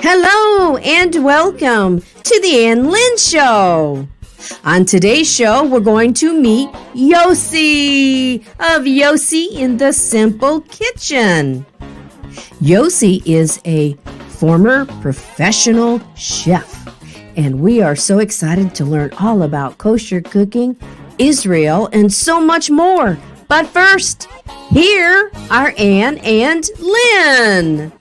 Hello and welcome to the Ann Lynn Show. On today's show, we're going to meet Yossi of Yossi in the Simple Kitchen. Yossi is a former professional chef, and we are so excited to learn all about kosher cooking, Israel, and so much more. But first, here are Ann and Lynn.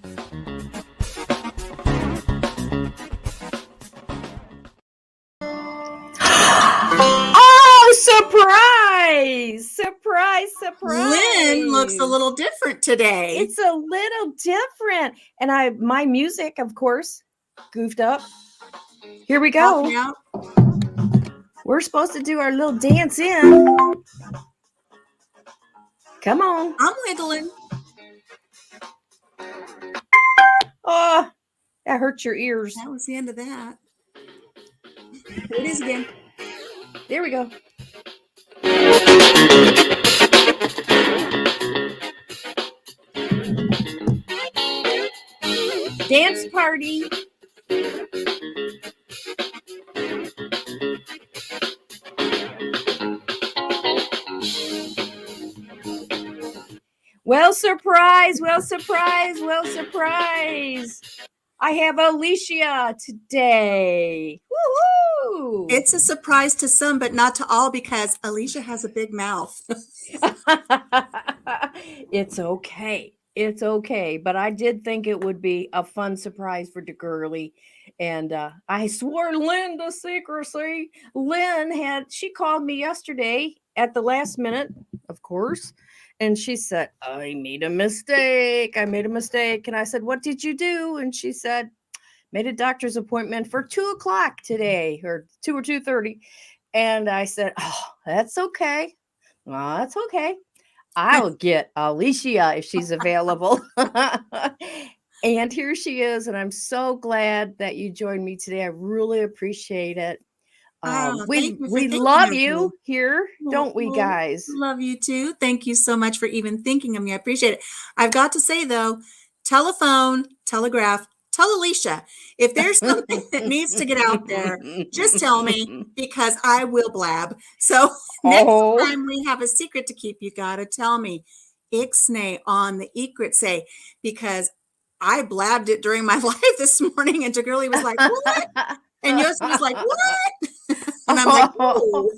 Surprise! Surprise, surprise. Lynn looks a little different today. It's a little different. And my music, of course, goofed up. Here we go. We're supposed to do our little dance in. Come on. I'm wiggling. Oh, that hurt your ears. That was the end of that. Here it is again. There we go. Dance party. Well, surprise. I have Alicia today. Woo-hoo! It's a surprise to some, but not to all, because Alicia has a big mouth. It's okay. But I did think it would be a fun surprise for the girly. And I swore Lynn to secrecy. She called me yesterday at the last minute, of course. And she said, I made a mistake. And I said, what did you do? And she said, made a doctor's appointment for 2:00 today, or 2 or 2:30. And I said, oh, that's okay. Well, that's okay. I'll get Alicia if she's available. And here she is. And I'm so glad that you joined me today. I really appreciate it. We love you here, don't we, guys? Love you too. Thank you so much for even thinking of me. I appreciate it. I've got to say, though, telephone, telegraph, tell Alicia if there's something that needs to get out there, just tell me, because I will blab. So next time we have a secret to keep, you got to tell me. Ixnay on the Ikrit say, because I blabbed it during my live this morning, and Jagirli was like, what? And Yossi was like, what? And I'm like, oh,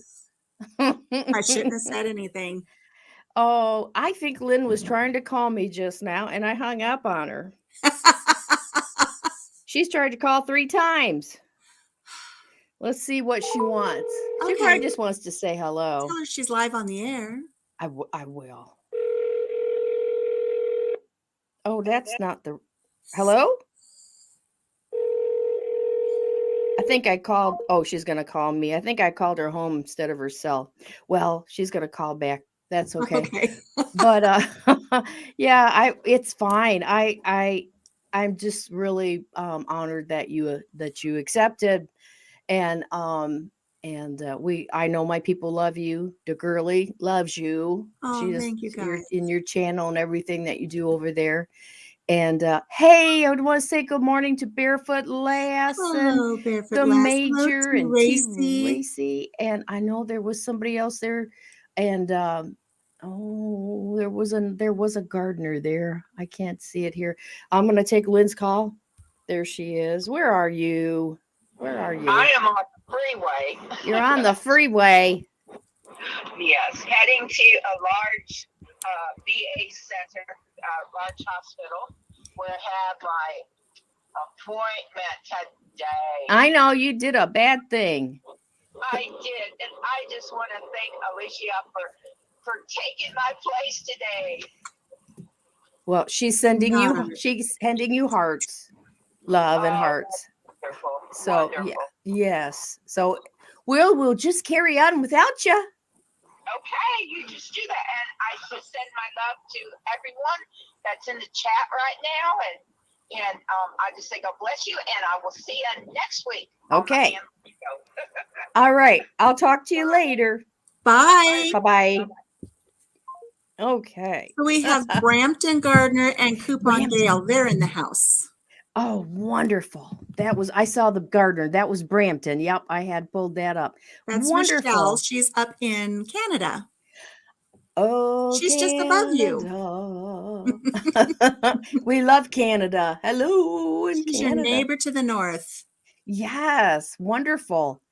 I shouldn't have said anything. Oh, I think Lynn was trying to call me just now, and I hung up on her. She's tried to call 3 times. Let's see what she wants. She probably just wants to say hello. Tell her she's live on the air. I will. Oh, that's not the... Hello? I think I called... Oh, she's going to call me. I think I called her home instead of her cell. Well, she's going to call back. That's okay. But yeah, it's fine. I'm just really honored that you accepted, and I know my people love you. The girly loves you. Oh, thank you, guys. In your channel and everything that you do over there. And hey, I would want to say good morning to Barefoot Lass and the Major and Racy. And I know there was somebody else there, and Oh, there was a gardener there. I can't see it here. I'm gonna take Lynn's call. There she is. Where are you? Where are you? I am on the freeway. You're on the freeway. Yes, heading to a large VA center, large hospital, where I have my appointment today. I know you did a bad thing. I did, and I just want to thank Alicia for taking my place today. Well, she's sending Not you hearts, love and hearts. Wonderful. So Wonderful. yes. So we'll just carry on without you. Okay, you just do that, and I just send my love to everyone that's in the chat right now, and I just say God bless you, and I will see you next week. Okay. All right. I'll talk to you later. Bye. Bye-bye. Okay. So we have Brampton Gardner and Coupon Brampton. Gale. They're in the house. Oh, wonderful. I saw the gardener. That was Brampton. Yep, I had pulled that up. That's Wonderful. Michelle. She's up in Canada. Oh, She's just above you. We love Canada. Hello in She's Canada. your neighbor to the north. Yes, wonderful.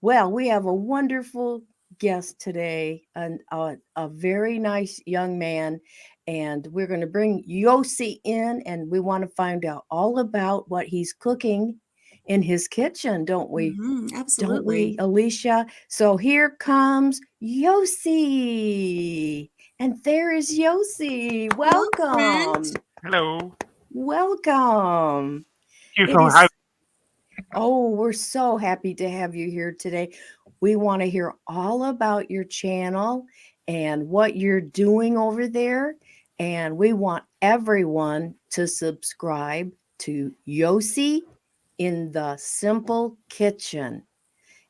Well, we have a wonderful guest today, a very nice young man, and we're going to bring Yossi in, and we want to find out all about what he's cooking in his kitchen, don't we? Absolutely. Don't we, Alicia? So here comes Yossi. And there is Yossi. Welcome. Hello. Welcome. Thank you for having Oh, we're so happy to have you here today. We want to hear all about your channel and what you're doing over there. And we want everyone to subscribe to Yossi in the Simple Kitchen.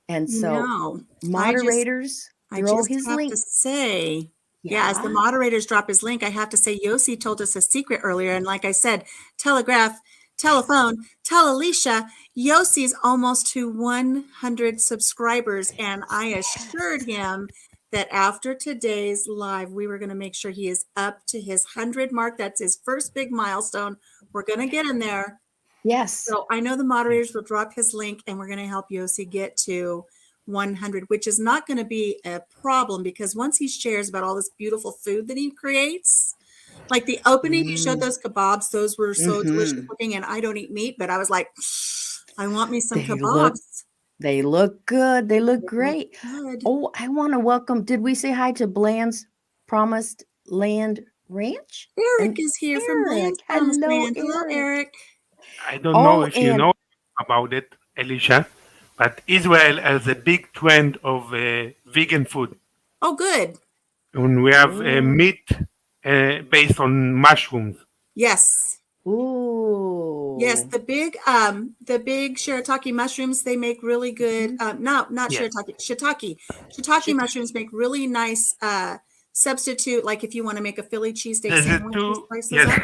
And so, moderators, I throw just his have link. to say, as the moderators drop his link, I have to say Yossi told us a secret earlier. And like I said, telephone, tell Alicia, Yossi's almost to 100 subscribers. And I assured him that after today's live, we were going to make sure he is up to his 100 mark. That's his first big milestone. We're going to get him there. Yes. So I know the moderators will drop his link and we're going to help Yossi get to 100, which is not going to be a problem because once he shares about all this beautiful food that he creates, like the opening, he showed those kebabs. Those were so delicious looking, and I don't eat meat, but I was like, I want me some kebabs. They look good. They look great. Good. Oh, I want to welcome. Did we say hi to Bland's Promised Land Ranch? Eric is here from Bland's Promised Land. Hello, Eric. I don't know if you know about it, Alicia, but Israel has a big trend of vegan food. Oh, good. And we have meat based on mushrooms. Yes. Ooh. Yes, the big shiitake mushrooms, they make really good. Not shiitake. Shiitake mushrooms make really nice substitute. Like if you want to make a Philly cheesesteak sandwich.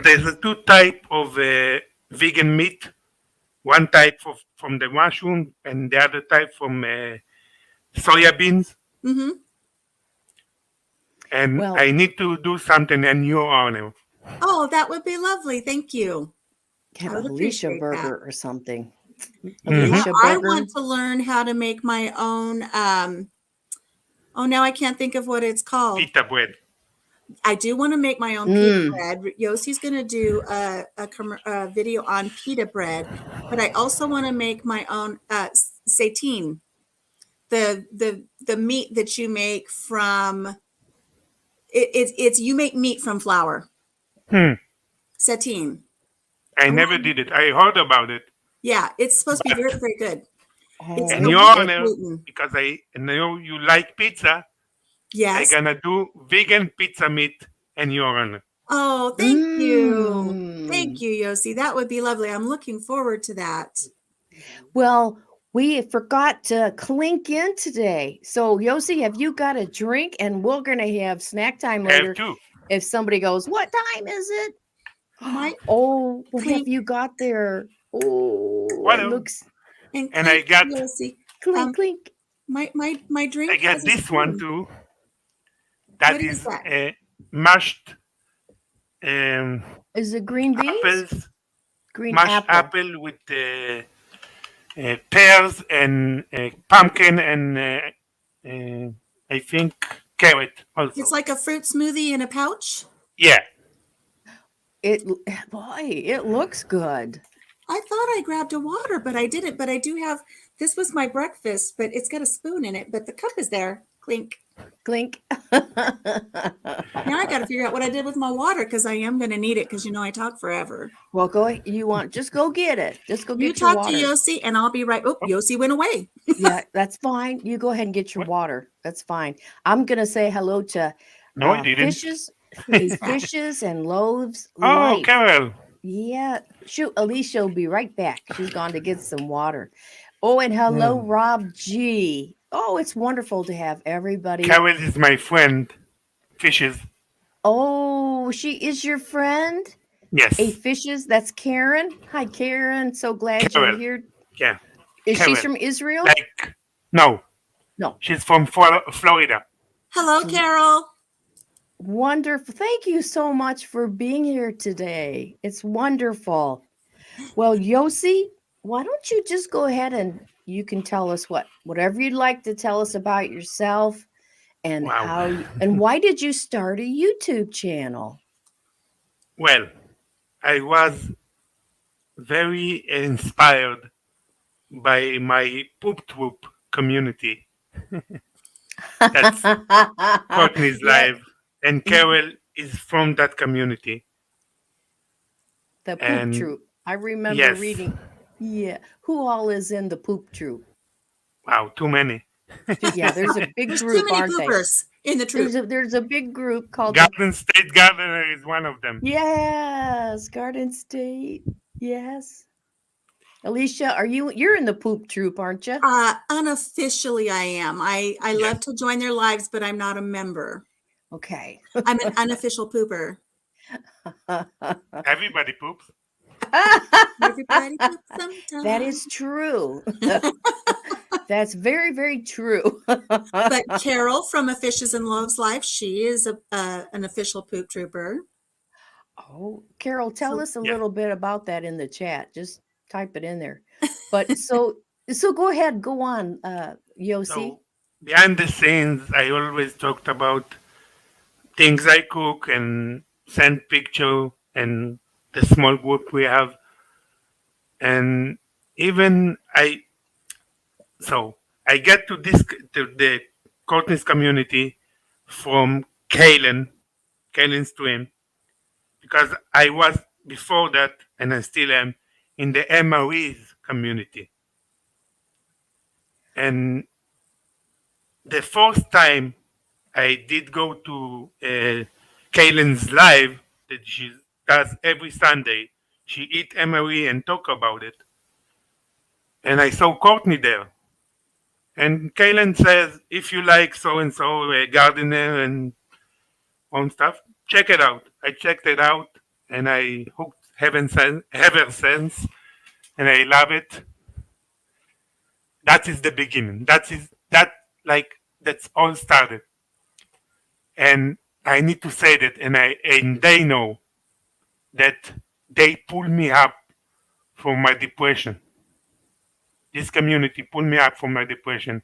There's a two type of vegan meat. One type from the mushroom, and the other type from soya beans. Mm-hmm. And I need to do something in your honor. Oh, that would be lovely. Thank you. Have a Alicia burger or something. I want to learn how to make my own. Now I can't think of what it's called. Pita bread. I do want to make my own pita bread. Yossi's going to do a video on pita bread, but I also want to make my own satine, the meat that you make from. It's you make meat from flour. Satine. I never did it. I heard about it. Yeah, it's supposed to be very, very good. And your honor, because I know you like pizza. Yes. I'm gonna do vegan pizza meat in your honor. Oh, thank you. Thank you, Yossi. That would be lovely. I'm looking forward to that. Well, we forgot to clink in today. So, Yossi, have you got a drink? And we're going to have snack time later. If somebody goes, what time is it? What have you got there? Oh, it looks. And I got Yossi. Clink, clink. My drink. I got this one too. That is mashed um, Is it green beans? apples, Green mashed apple. apple with pears and pumpkin and I think carrot also. It's like a fruit smoothie in a pouch. Yeah. It boy, it looks good. I thought I grabbed a water, but I didn't. But I do have, this was my breakfast, but it's got a spoon in it, but the cup is there. Clink. Clink. Now I got to figure out what I did with my water because I am going to need it because I talk forever. Well, just go get it. Just go You get your talk to water. Yossi and I'll be right. Oh, Yossi went away. Yeah, that's fine. You go ahead and get your water. That's fine. I'm gonna say hello to No, I didn't. fishes and loaves. Oh, life. Carol. Yeah. Shoot, Alicia will be right back. She's gone to get some water. Oh, and hello, Rob G. Oh, it's wonderful to have everybody. Carol is my friend. Fishes. Oh, she is your friend? Yes. Hey, Fishes, that's Karen. Hi, Karen. So glad Carol. you're here. Yeah. Is she Karen. from Israel? Like, no. No. She's from Florida. Hello, Carol. Wonderful. Thank you so much for being here today. It's wonderful. Well, Yossi, why don't you just go ahead and you can tell us whatever you'd like to tell us about yourself and Wow. and why did you start a YouTube channel? Well, I was very inspired by my poop troop community. That's Courtney's live, and Carol is from that community. The poop And troop. I remember yes. reading. Yeah. Who all is in the poop troop? Wow, too many. Yeah, there's a big There's group, too many aren't they? poopers in the troop. There's a big group called Garden State Gardener is one of them. Yes, Garden State. Yes. Alicia, you're in the poop troop, aren't you? Unofficially, I am. I love to join their lives, but I'm not a member. Okay. I'm an unofficial pooper. Everybody poops. Everybody poops sometimes. That is true. That's very, very true. But Carol from A Fishes and Loaves Life, she is an official poop trooper. Oh, Carol, tell us a Yeah. little bit about that in the chat. Just type it in there. But so go ahead, go on, Yossi. So behind the scenes, I always talked about things I cook and send picture and the small group we have. And even I get to the Courtney's community from Kalen Stream, because I was before that, and I still am, in the MRE's community. And the first time I did go to Kaylin's live that she does every Sunday, she eat MRE and talk about it. And I saw Courtney there. And Kaylin says, if you like so-and-so, a gardener and own stuff, check it out. I checked it out, and I hooked ever since, and I love it. That is the beginning. That's all started. And I need to say that, and they know that they pull me up from my depression. This community pulled me up from my depression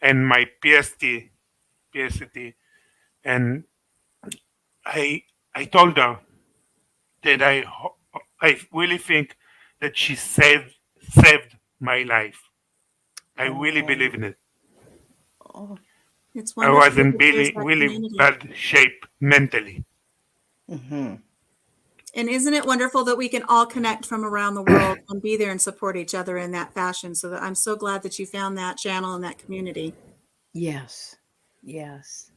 and my PST, and I told her that I really think that she saved my life. I really believe in it. Oh. It's I wonderful was in that there's really, that really community. bad shape mentally. Mm-hmm. And isn't it wonderful that we can all connect from around the world and be there and support each other in that fashion? So that I'm so glad that you found that channel and that community. Yes. Yes.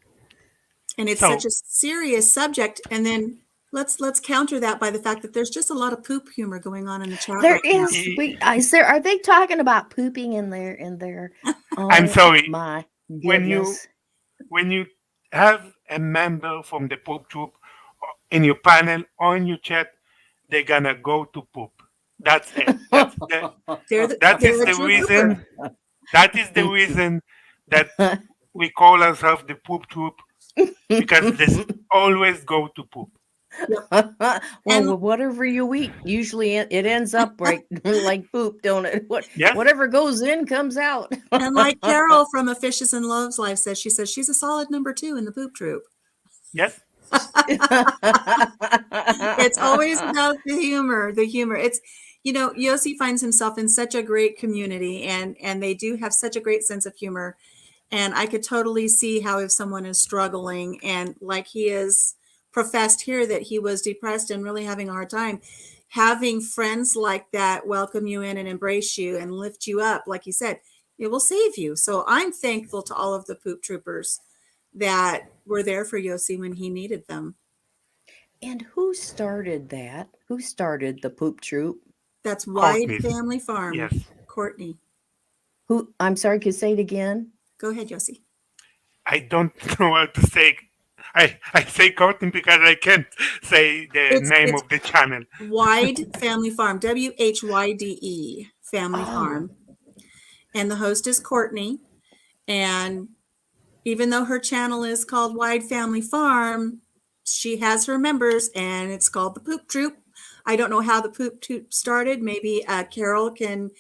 And it's such a serious subject. And then let's counter that by the fact that there's just a lot of poop humor going on in the chat. There right now. is. Are they talking about pooping in there? Oh, I'm sorry. My When goodness. you have a member from the poop troop in your panel or in your chat, they're gonna go to poop. That's it. That is the reason. That is the reason that we call ourselves the poop troop, because they always go to poop. Well, And whatever you eat, usually it ends up right like poop, don't it? Yes, Whatever goes in comes out. and like Carol from A Fishes and Loaves Life says, she says she's a solid number 2 in the poop troop. yes, It's always about the humor, the humor. It's, Yossi finds himself in such a great community, and they do have such a great sense of humor. And I could totally see how if someone is struggling, and like he is professed here that he was depressed and really having a hard time, having friends like that welcome you in and embrace you and lift you up, like you said, it will save you. So I'm thankful to all of the poop troopers that were there for Yossi when he needed them. And who started that? Who started the poop troop? That's Wide Courtney. Family Farm. Yes. Courtney. Who? I'm sorry, could you say it again? Go ahead, Yossi. I don't know what to say. I say Courtney because I can't say the name It's of the channel. Wide Family Farm, WHYDE Family Farm. And the host is Courtney. And even though her channel is called Wide Family Farm, she has her members, and it's called the Poop Troop. I don't know how the Poop Troop started. Maybe Carol can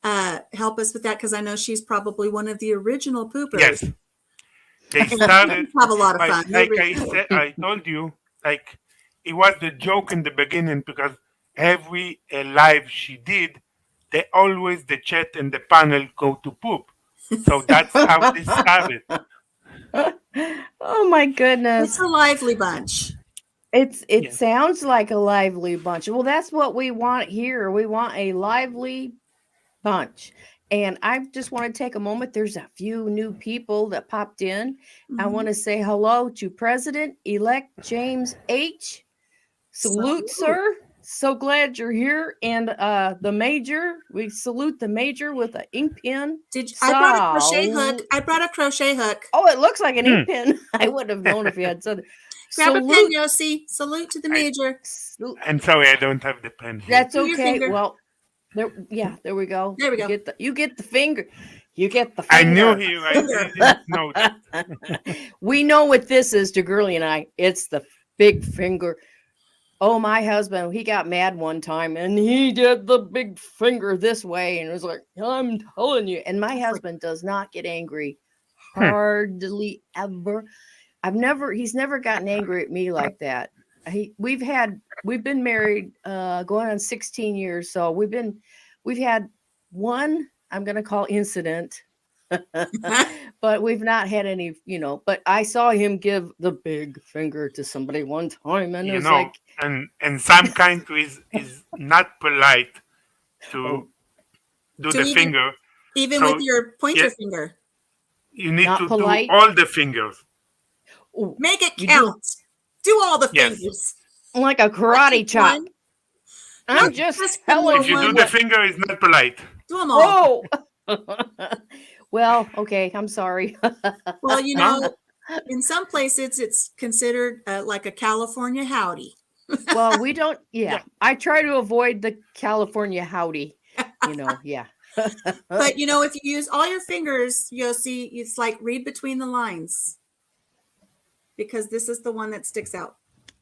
help us with that, because I know she's probably one of the original poopers. Yes, they started. Have a lot of fun. Like I said, I told you, like it was the joke in the beginning because every live she did, the chat and the panel go to poop. So that's how they started. Oh my goodness. It's a lively bunch. It Yes. sounds like a lively bunch. Well, that's what we want here. We want a lively bunch. And I just want to take a moment. There's a few new people that popped in. I want to say hello to President-elect James H. Salute, sir. So glad you're here. And the major, we salute the major with an ink pen. I brought a crochet hook. I brought a crochet hook. Oh, it looks like an ink pen. I wouldn't have known if you had said. Grab a pen, Yossi. Salute to the major. I'm sorry, I don't have the pen here. That's Do your okay. finger. Well, there we go. There we go. You get the finger. You get the I finger. knew you. I didn't know that. We know what this is to Girly and I. It's the big finger. Oh, my husband, he got mad one time and he did the big finger this way and was like, I'm telling you. And my husband does not get angry. Hardly ever. He's never gotten angry at me like that. We've been married going on 16 years. So we've had one, I'm going to call incident, but we've not had any, but I saw him give the big finger to somebody one time. And it was like, and some countries is not polite to do the finger. Even So, with your pointer yes. finger. You need Not to polite? do all the fingers. ooh, Make it You count. Do all the Yes. fingers. like a karate chop. One. I'm Not just just telling the If you you do one. the finger, it's not polite. Do them all. Whoa. Well, okay. I'm sorry. Well, in some places it's considered like a California howdy. Well, we don't. Yeah. Yeah. I try to avoid the California howdy. Yeah. But if you use all your fingers, Yossi, it's like read between the lines, because this is the one that sticks out.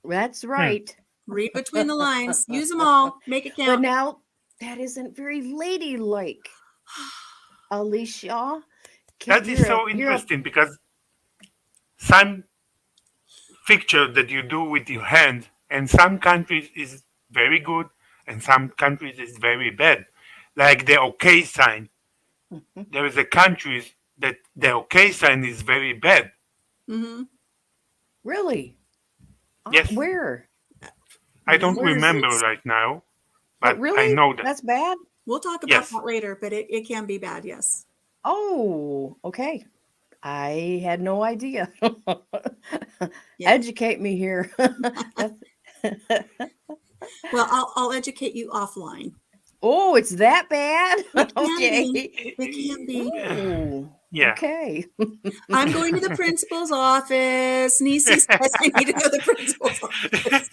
That's right. Read between the lines. Use them all. Make it But count. now that isn't very ladylike, Alicia. That is so interesting because some picture that you do with your hand, and some countries is very good, and some countries is very bad. Like the OK sign. There is a countries that the OK sign is very bad. Mm-hmm. Really? Yes. Where? I don't Where is remember this? right now, But but really? I know that. That's bad? We'll talk about Yes. that later, but it can be bad, yes. Oh, okay. I had no idea. Yeah. Educate me here. Well, I'll educate you offline. Oh, it's that bad? It can Okay. be. It can be. Oh, Yeah. okay. I'm going to the principal's office. Nisi says I need to go to the principal's office.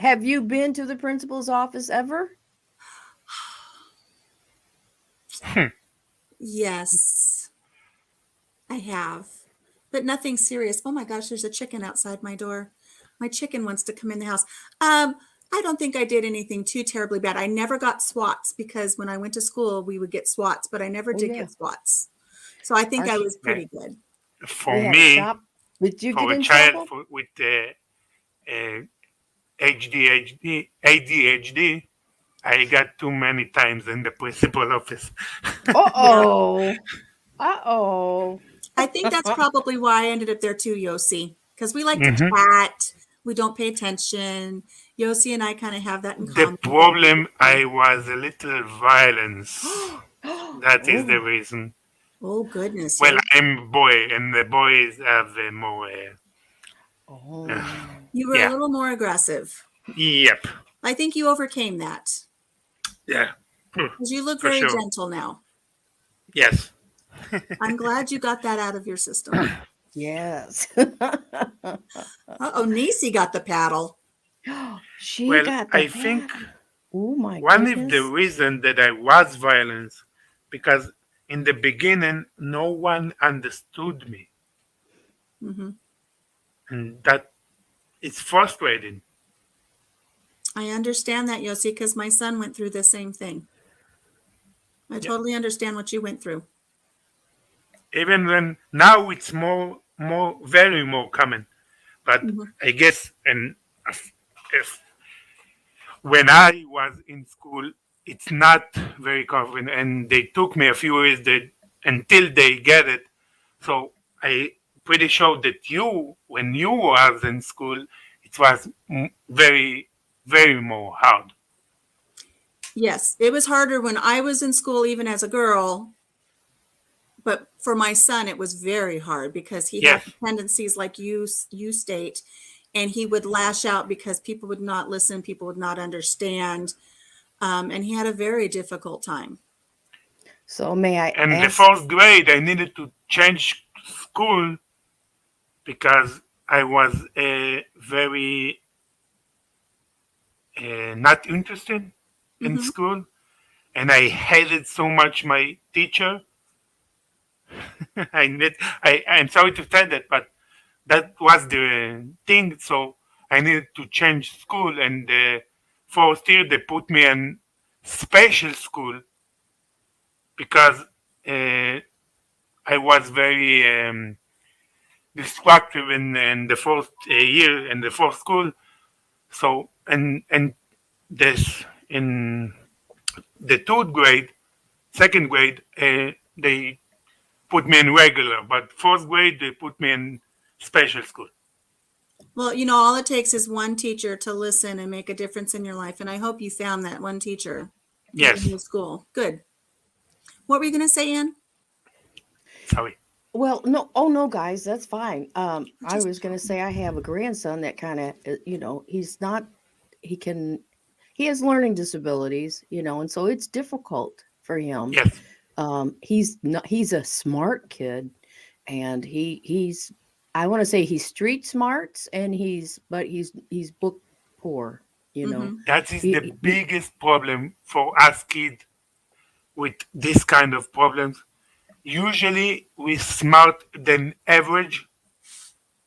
Have you been to the principal's office ever? Yes, I have. but nothing serious. Oh my gosh, there's a chicken outside my door. My chicken wants to come in the house. I don't think I did anything too terribly bad. I never got swats because when I went to school, we would get swats, but I never Oh did yeah. get swats. So I think Our I sh- was pretty good. For we had a me, shop. Did you for get a in child trouble? with ADHD, I got too many times in the principal office. Yeah. Uh-oh. Uh-oh. I think that's probably why I ended up there too, Yossi, because we like to Mhm. chat. We don't pay attention. Yossi and I kind of have that in The common. problem, I was a little violence. That is the Oh. reason. Oh, goodness. Well, Yeah. I'm a boy, and the boys have more. Oh. You were a Yeah. little more aggressive. Yep. I think you overcame that Yeah. because you look For very sure. gentle now. Yes. I'm glad you got that out of your system. Yes. Uh-oh, Nisi got the paddle. She Well, got the I think paddle. Oh my one of the goodness. reasons that I was violent because in the beginning no one understood me, Hmm. and that is frustrating. I understand that, Yossi, because my son went through the same thing. I Yeah. totally understand what you went through. Even when now it's very more common. But Mhm. I guess, and if when I was in school, it's not very common, and they took me a few years until they get it. So I pretty sure that when you was in school, it was very, very more hard. Yes, it was harder when I was in school, even as a girl. But for my son, it was very hard because he had Yes, tendencies like you state, and he would lash out because people would not listen, people would not understand, and he had a very difficult time. So may I and the ask? fourth grade, I needed to change school because I was very not interested in Hmm. school, and I hated so much my teacher. I'm sorry to say that, but that was the thing. So I needed to change school, and the fourth year they put me in special school because uh, I was very destructive in the fourth year in the fourth school. So and this in the third grade, second grade, they put me in regular, but fourth grade they put me in special school. Well, all it takes is one teacher to listen and make a difference in your life. And I hope you found that one teacher in your Yes, new school. Good. What were you going to say, Ann? sorry. Well, no, oh no, guys, that's fine. I Just was gonna say I have a grandson that kind of, he's not, he can, he has learning disabilities, and so it's difficult for him. Yes, He's not, he's a smart kid, and he's, I want to say he's street smarts, and he's book poor, you know. hmm. that is the He biggest problem for us kids with this kind of problems. Usually we smart than average,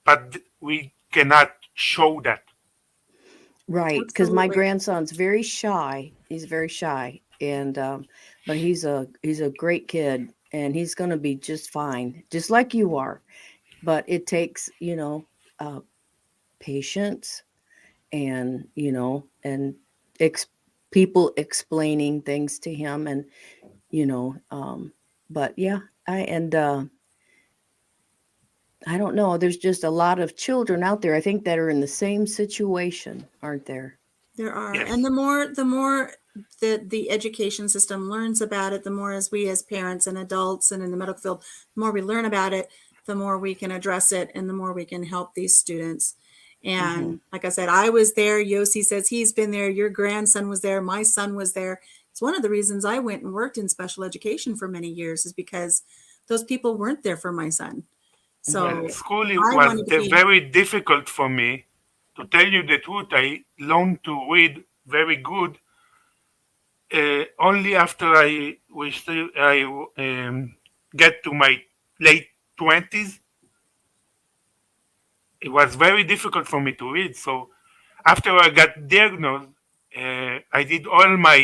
but we cannot show that. Right, because my Absolutely. grandson's very shy. He's very shy, and but he's a great kid, and he's gonna be just fine, just like you are. But it takes, patience, and ex- people explaining things to him, and you know, but yeah, I don't know. There's just a lot of children out there, I think, that are in the same situation, aren't there? There are. And Yes, the more the education system learns about it, the more as we as parents and adults and in the medical field, the more we learn about it, the more we can address it and the more we can help these students. Hmm. And like I said, I was there. Yossi says he's been there. Your grandson was there. My son was there. It's one of the reasons I went and worked in special education for many years is because those people weren't there for my son. Hmm. well, So school I was wanted to be, very difficult for me. To tell you the truth, I learned to read very good only after I get to my late 20s. it was very difficult for me to read. So after I got diagnosed, I did all my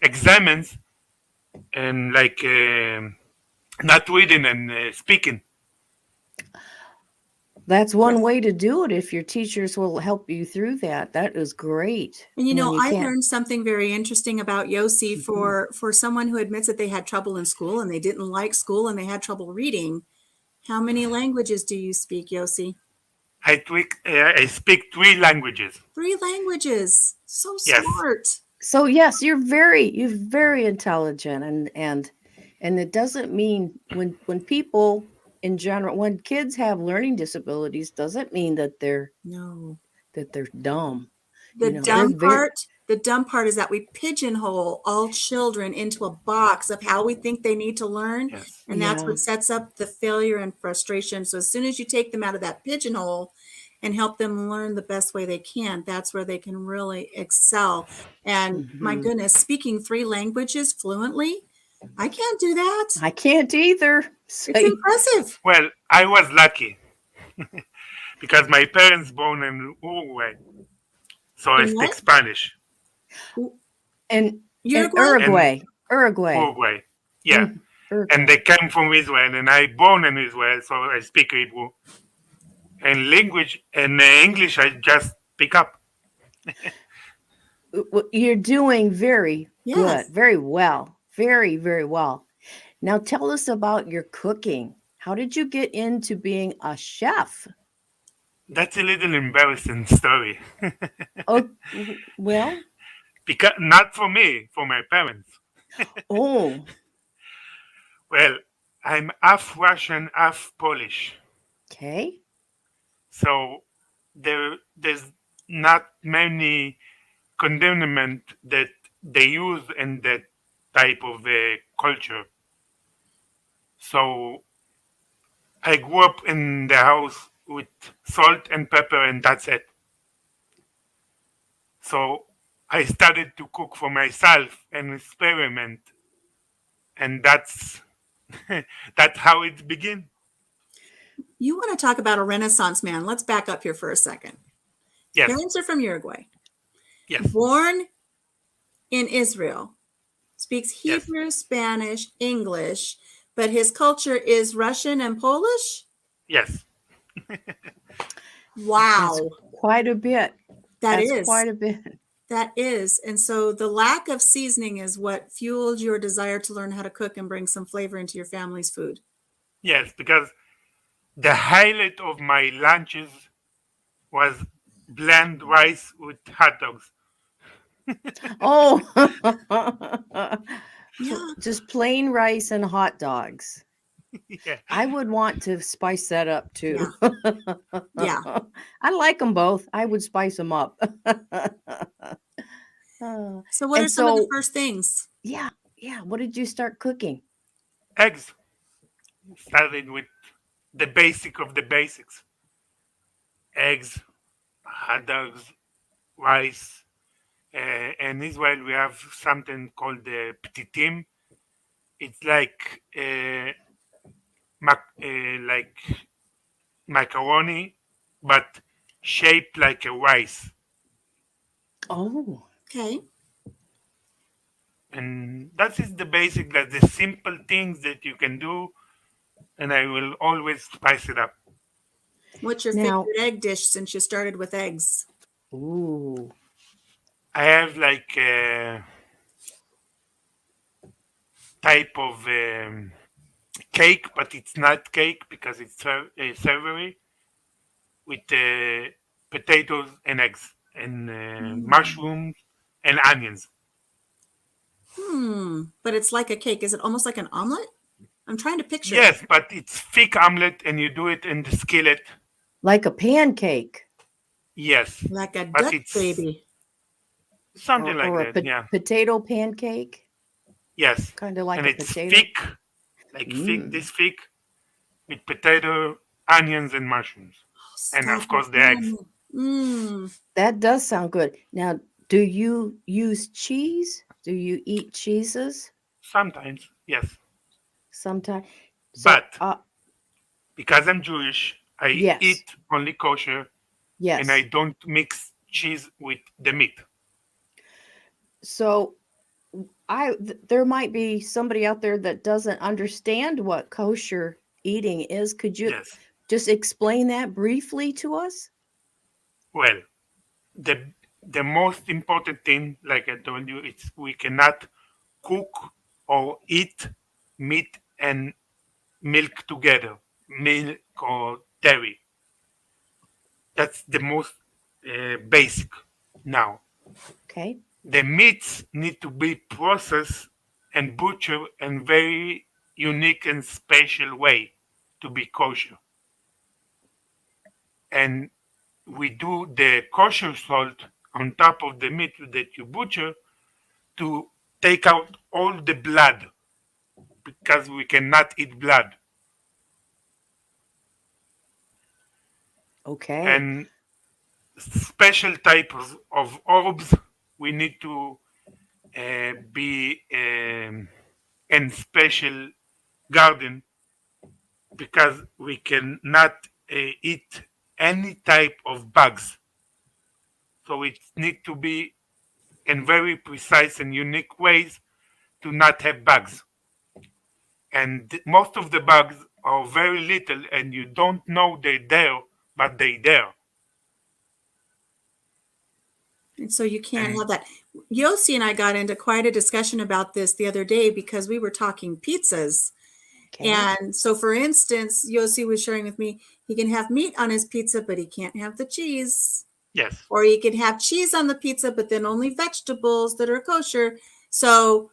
examines and like not reading and speaking. That's one way to do it if your teachers will help you through that. That is great. And when you I can't. learned something very interesting about Yossi for someone who admits that they had trouble in school and they didn't like school and they had trouble reading. How many languages do you speak, Yossi? I speak 3 languages. 3 languages. So Yes. smart. So yes, you're very intelligent, and it doesn't mean when people in general, when kids have learning disabilities, doesn't mean that they're No. dumb. The You know, dumb they're part is that we pigeonhole all children into a box of how we think they need to learn. Yes. And that's Yeah. what sets up the failure and frustration. So as soon as you take them out of that pigeonhole and help them learn the best way they can, that's where they can really excel. And my Mhm. goodness, speaking 3 languages fluently, I can't do that. I can't either. It's impressive. Well, I was lucky because my parents born in Uruguay, so I In speak what? Spanish. And Uruguay? Uruguay. Uruguay, yeah. Uruguay. And they came from Israel, and I born in Israel, so I speak Hebrew. And language and English, I just pick up. You're doing very Yes. good, very well, very well. Now tell us about your cooking. How did you get into being a chef? That's a little embarrassing story. Oh, well, Because not for me, for my parents. oh, Well, I'm half Russian, half Polish. okay. So there's not many condiment that they use in that type of culture. So I grew up in the house with salt and pepper, and that's it. So I started to cook for myself and experiment, and that's that's how it began. You want to talk about a Renaissance man. Let's back up here for a second. Yes, Parents are from Uruguay. yes, Born in Israel. Speaks Yes. Hebrew, Spanish, English, but his culture is Russian and Polish? yes. Wow. Quite a bit. That's Quite a bit. That is. And so the lack of seasoning is what fueled your desire to learn how to cook and bring some flavor into your family's food. Yes, because the highlight of my lunches was bland rice with hot dogs. Oh, Yeah. just plain rice and hot dogs. Yeah. I would want to spice that up too. Yeah. I like them both. I would spice them up. So what And are some of the so- first things? yeah. What did you start cooking? Eggs. Started with the basic of the basics. Eggs, hot dogs, rice. In Israel, we have something called the ptitim. It's like like macaroni, but shaped like a rice. Oh, Okay. And that is the basic, that the simple things that you can do, and I will always spice it up. What's your Now- favorite egg dish since you started with eggs? ooh. I have like a type of cake, but it's not cake because it's savory, with potatoes and eggs and mushrooms and onions. But it's like a cake. Is it almost like an omelet? I'm trying to picture it. Yes, but it's thick omelet, and you do it in the skillet. Like a pancake. Yes, Like a but Dutch it's baby. something or like a that. Yeah. potato pancake. Yes, Kind of like and a it's potato. thick, like thick, this thick, with potato, onions, and mushrooms, and of Stop course it. the eggs. That does sound good. Now, do you use cheese? Do you eat cheeses Sometimes, yes, sometimes? But- because I'm Jewish, I Yes. eat only kosher, and Yes. I don't mix cheese with the meat. So there might be somebody out there that doesn't understand what kosher eating is. Could you Yes. just explain that briefly to us? Well, the the most important thing, like I told you, it's we cannot cook or eat meat and milk together, milk or dairy. That's the most basic. Now, Okay. the meats need to be processed and butchered in very unique and special way to be kosher. And we do the kosher salt on top of the meat that you butcher to take out all the blood because we cannot eat blood. Okay. And special types of herbs we need to be in special garden because we cannot eat any type of bugs. So it need to be in very precise and unique ways to not have bugs. And most of the bugs are very little and you don't know they're there, but they're there. And so you can't And have that. Yossi and I got into quite a discussion about this the other day because we were talking pizzas. Okay. And so, for instance, Yossi was sharing with me he can have meat on his pizza, but he can't have the cheese. yes, Or he can have cheese on the pizza, but then only vegetables that are kosher. So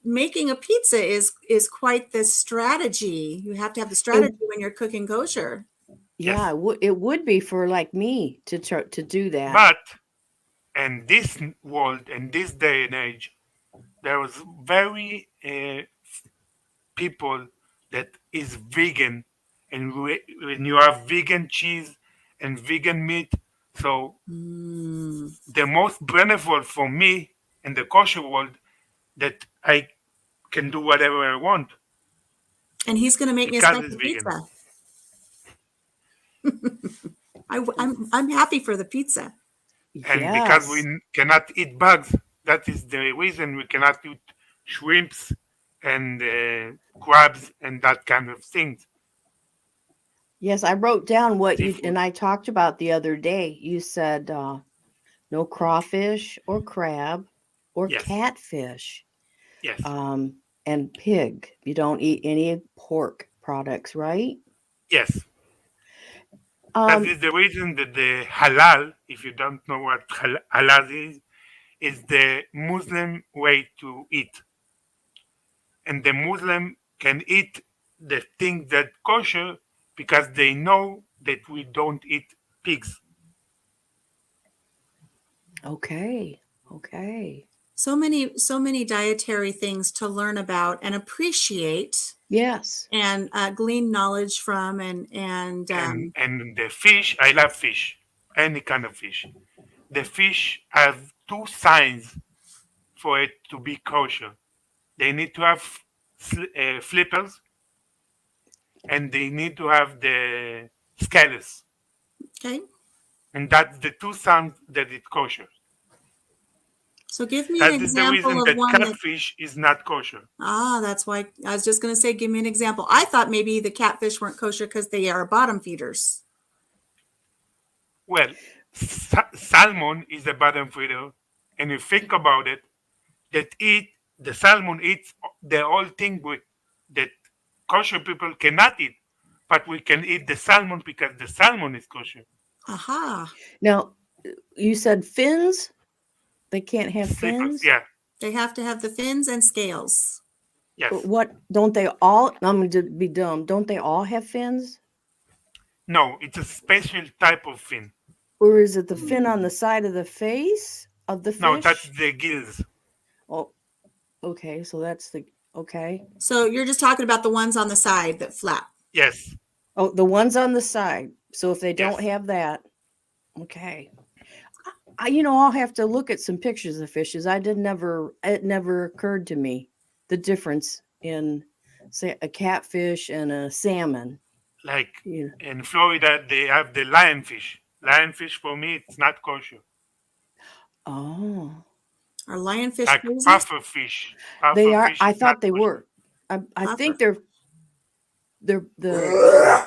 making a pizza is quite the strategy. You have to have the strategy when you're cooking kosher. Yeah, yes. it would be for like me to do that. But in this world, in this day and age, there was very people that is vegan, and when you have vegan cheese and vegan meat, so Mm. the most beneficial for me in the kosher world that I can do whatever I want And he's going to make me a because it's spicy vegan. pizza. I'm happy for the pizza. And because Yes. we cannot eat bugs, that is the reason we cannot eat shrimps and crabs and that kind of things. Yes, I wrote down what you Seafood. and I talked about the other day. You said no crawfish or crab or Yes, catfish, yes. and pig. You don't eat any pork products, right? Yes, that is the reason that the halal, if you don't know what halal is the Muslim way to eat. And the Muslim can eat the things that kosher because they know that we don't eat pigs. Okay. Okay. So many dietary things to learn about and appreciate Yes. and glean knowledge from and And the fish, I love fish, any kind of fish. The fish have two signs for it to be kosher. They need to have flippers and they need to have the scales. okay. And that's the two signs that it's kosher. So give me an That is the example reason of that one that catfish is not kosher. that's why I was just going to say give me an example. I thought maybe the catfish weren't kosher because they are bottom feeders. Well, salmon is a bottom feeder, and you think about it, that the salmon eats the whole thing with that kosher people cannot eat, but we can eat the salmon because the salmon is kosher. Aha. Now, you said fins? They can't have Flippers, fins? yeah, They have to have the fins and scales. yes. What don't they all? I'm going to be dumb. Don't they all have fins? No, it's a special type of fin. Or is it the fin on the side of the face of the No, that's fish? the gills. Oh, okay. So that's the okay. So you're just talking about the ones on the side that flap. Yes, Oh, the ones on the side. So if they don't yes. have that, okay. I'll have to look at some pictures of fishes. It never occurred to me the difference in, say, a catfish and a salmon. Like Yeah. in Florida, they have the lionfish. Lionfish for me, it's not kosher. Oh, Are lionfish Like crazy? puffer fish. they Puffer are. fish I is not thought they kosher. were. I think Puffer. they're the.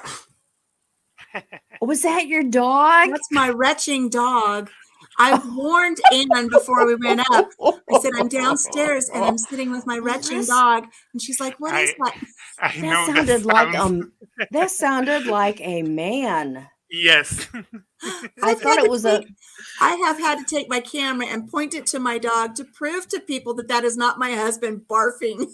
Was that your dog? That's my retching dog. I warned Ann before we went up. I said, I'm downstairs and I'm sitting with my retching That's- dog. And she's like, what is I that? I That know sounded the like sounds. that sounded like a man. Yes. I thought it was a. I have had to take my camera and point it to my dog to prove to people that that is not my husband barfing.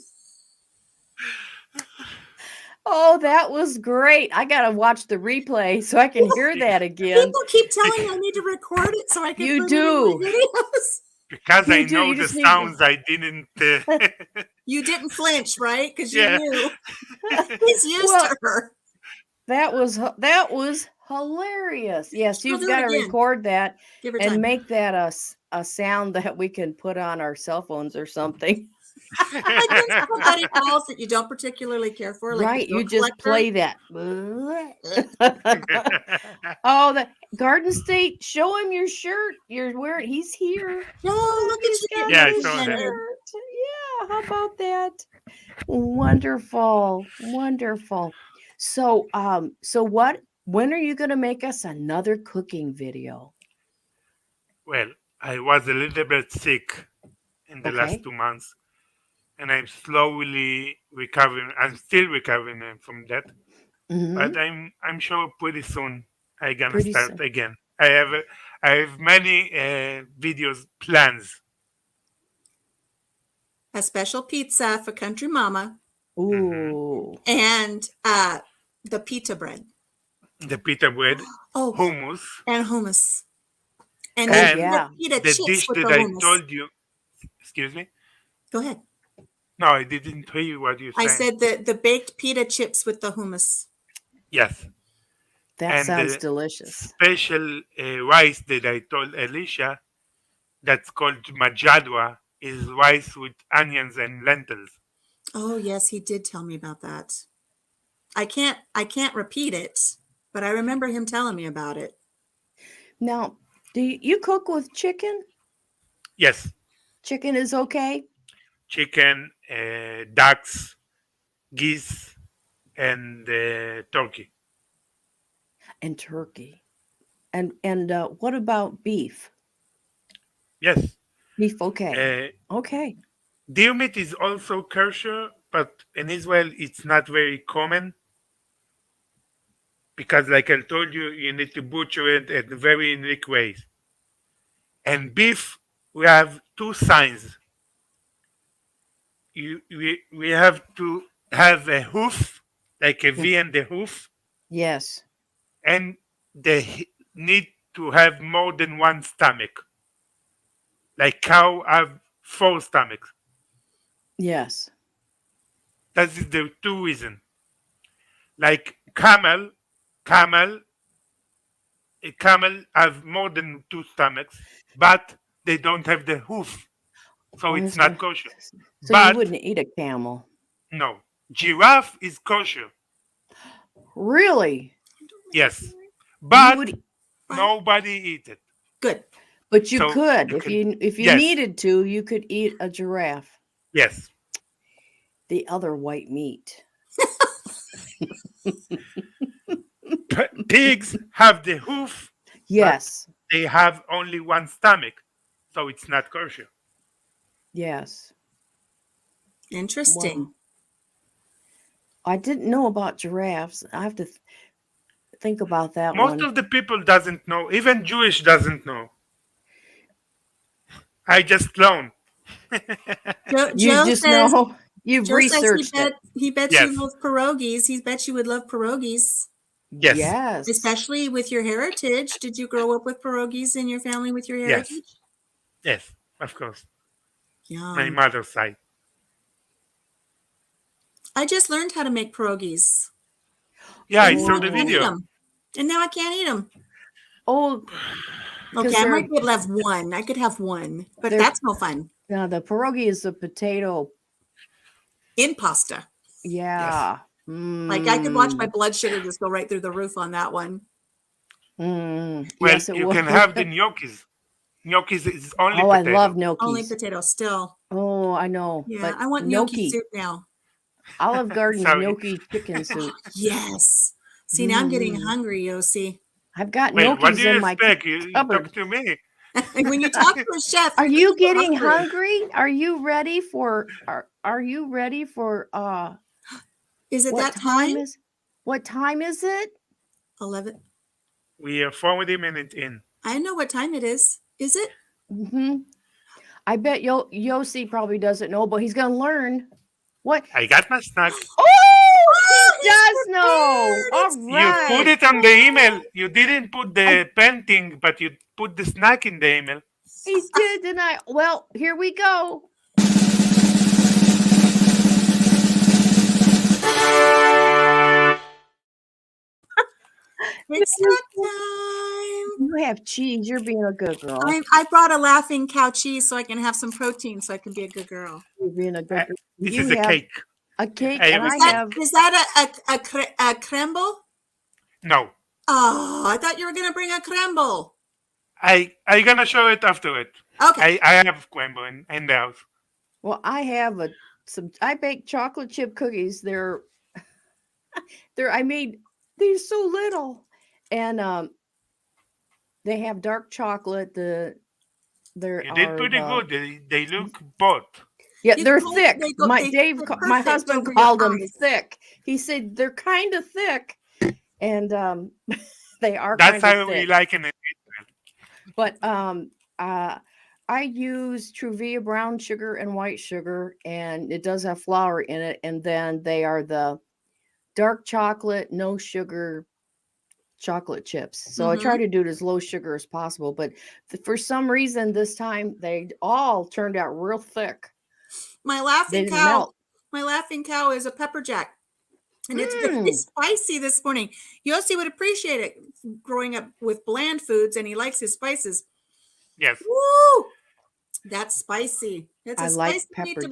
Oh, that was great. I gotta watch the replay so I can hear that again. People keep telling me I need to record it so I can You put it in do. my videos. Because I You do, know you the just need to- sounds, I didn't. You didn't flinch, right? Because you Yeah. knew. He's used Well, to her. that was hilarious. Yes, We'll you've do it got to again. record that Give her and time. make that a sound that we can put on our cell phones or something. Like when somebody calls that you don't particularly care for, like Right, a bill you just collector. play that. Oh, the Garden State, show him your shirt. You're wearing. He's here. No, look at He's you got getting Yeah, I his saw that. shirt. Yeah, how about that? Wonderful, wonderful. So, what? When are you going to make us another cooking video? Well, I was a little bit sick in the last Okay. 2 months, and I'm slowly recovering. I'm still recovering from that, Mhm. but I'm sure pretty soon I'm gonna Pretty start soon. again. I have many videos plans. a special pizza for Country Mama Ooh. and the pita bread. The pita bread, Oh, hummus, and hummus. And Oh, the and yeah. pita the chips dish with that the I hummus. told you. Excuse me. Go ahead. No, I didn't hear you what you I said. said the baked pita chips with the hummus. Yes, That and sounds the delicious. special rice that I told Alicia, that's called majadwa, is rice with onions and lentils. Oh, yes, he did tell me about that. I can't repeat it, but I remember him telling me about it. Now, do you cook with chicken? Yes, Chicken is okay? chicken, ducks, geese, and turkey. And turkey. And what about beef? Yes. Beef, okay. Uh, Okay. deer meat is also kosher, but in Israel it's not very common because, like I told you, you need to butcher it in very unique ways. And beef, we have two signs. We have to have a hoof, like a V and the hoof, Yes. and they need to have more than one stomach. Like cow have 4 stomachs. Yes. That is the two reason. Like camel, a camel have more than 2 stomachs, but they don't have the hoof, so I it's was not gonna- kosher. So you But wouldn't eat a camel. no, giraffe is kosher. Really? Yes, You but would, nobody eat it. Good. but you So could you if can- you yes. needed to, you could eat a giraffe. Yes, The other white meat. pigs have the hoof. Yes. They have only one stomach, so it's not kosher. Yes. Interesting. Wow. I didn't know about giraffes. I have to think about that Most one. of the people doesn't know. Even Jewish doesn't know. I just learned. You Joe just says, know you've Joe says researched it. he bets Yes. you love pierogies. He bets you would love pierogies, Yes. Yes. especially with your heritage. Did you grow up with pierogies in your family with your Yes. heritage? Yes, of course. My Yum. mother's side. I just learned how to make pierogies. Yeah, I And saw now the I can't eat video. 'em. And now I can't eat them. Oh, 'Cause Okay, I they're- might be able to have one. I could have one, but They're- that's no fun. now the pierogi is a potato. In pasta. Yeah. Like I could watch my blood sugar just go right through the roof on that one. Well, Yes, it you would. can have the gnocchis. Gnocchis is only Oh, I potato. love Only gnocchis. potato still. Oh, I know. Yeah, But I want gnocchi gnocchi, soup now. Olive Garden's Sorry. gnocchi chicken soup. Yes. See, now I'm getting Mm. hungry, Yossi. I've got Well, what do gnocchis you in my expect? You cupboard. talk to me. When you talk to a chef, Are you're you gonna get getting hungry? Are you ready for are you ready for Is it what that time? what time is it? 11. We are 40 minutes in. I know what time it is. Is it? Mm-hmm. I bet Yossi probably doesn't know, but he's gonna learn. What? I got my snack. Oh, he he's does know. prepared. All It's You put right. it on the email. You didn't put the painting, but you put the snack in the email. He did tonight. Well, here we go. It's that time. You have cheese. You're being a good girl. I brought a laughing cow cheese so I can have some protein so I can be a good girl. You're being a good girl. This You is a have cake. a cake, I and have I a cake. have. Is that a crumble? No, Oh, I thought you were going to bring a crumble. I gonna show it after it. Okay. I have crumble in the house. Well, I have some. I baked chocolate chip cookies. They're I made. They're so little, and they have dark chocolate. They're You did pretty good. They look both. Yeah, You they're told- thick. they go- My they- Dave, they're my perfect husband over your called them eyes. thick. He said they're kind of thick, and they are That's kind how of we thick. like it. But I use Truvia brown sugar and white sugar, and it does have flour in it. And then they are the dark chocolate, no sugar chocolate chips. So I try to do it as low sugar as possible. But for some reason, this time they all turned out real thick. My They laughing didn't cow. melt. My laughing cow is a pepper jack. And it's very Mm. spicy this morning. Yossi would appreciate it growing up with bland foods, and he likes his spices. Yes. Woo! That's spicy. It's I a like spicy pepper jack.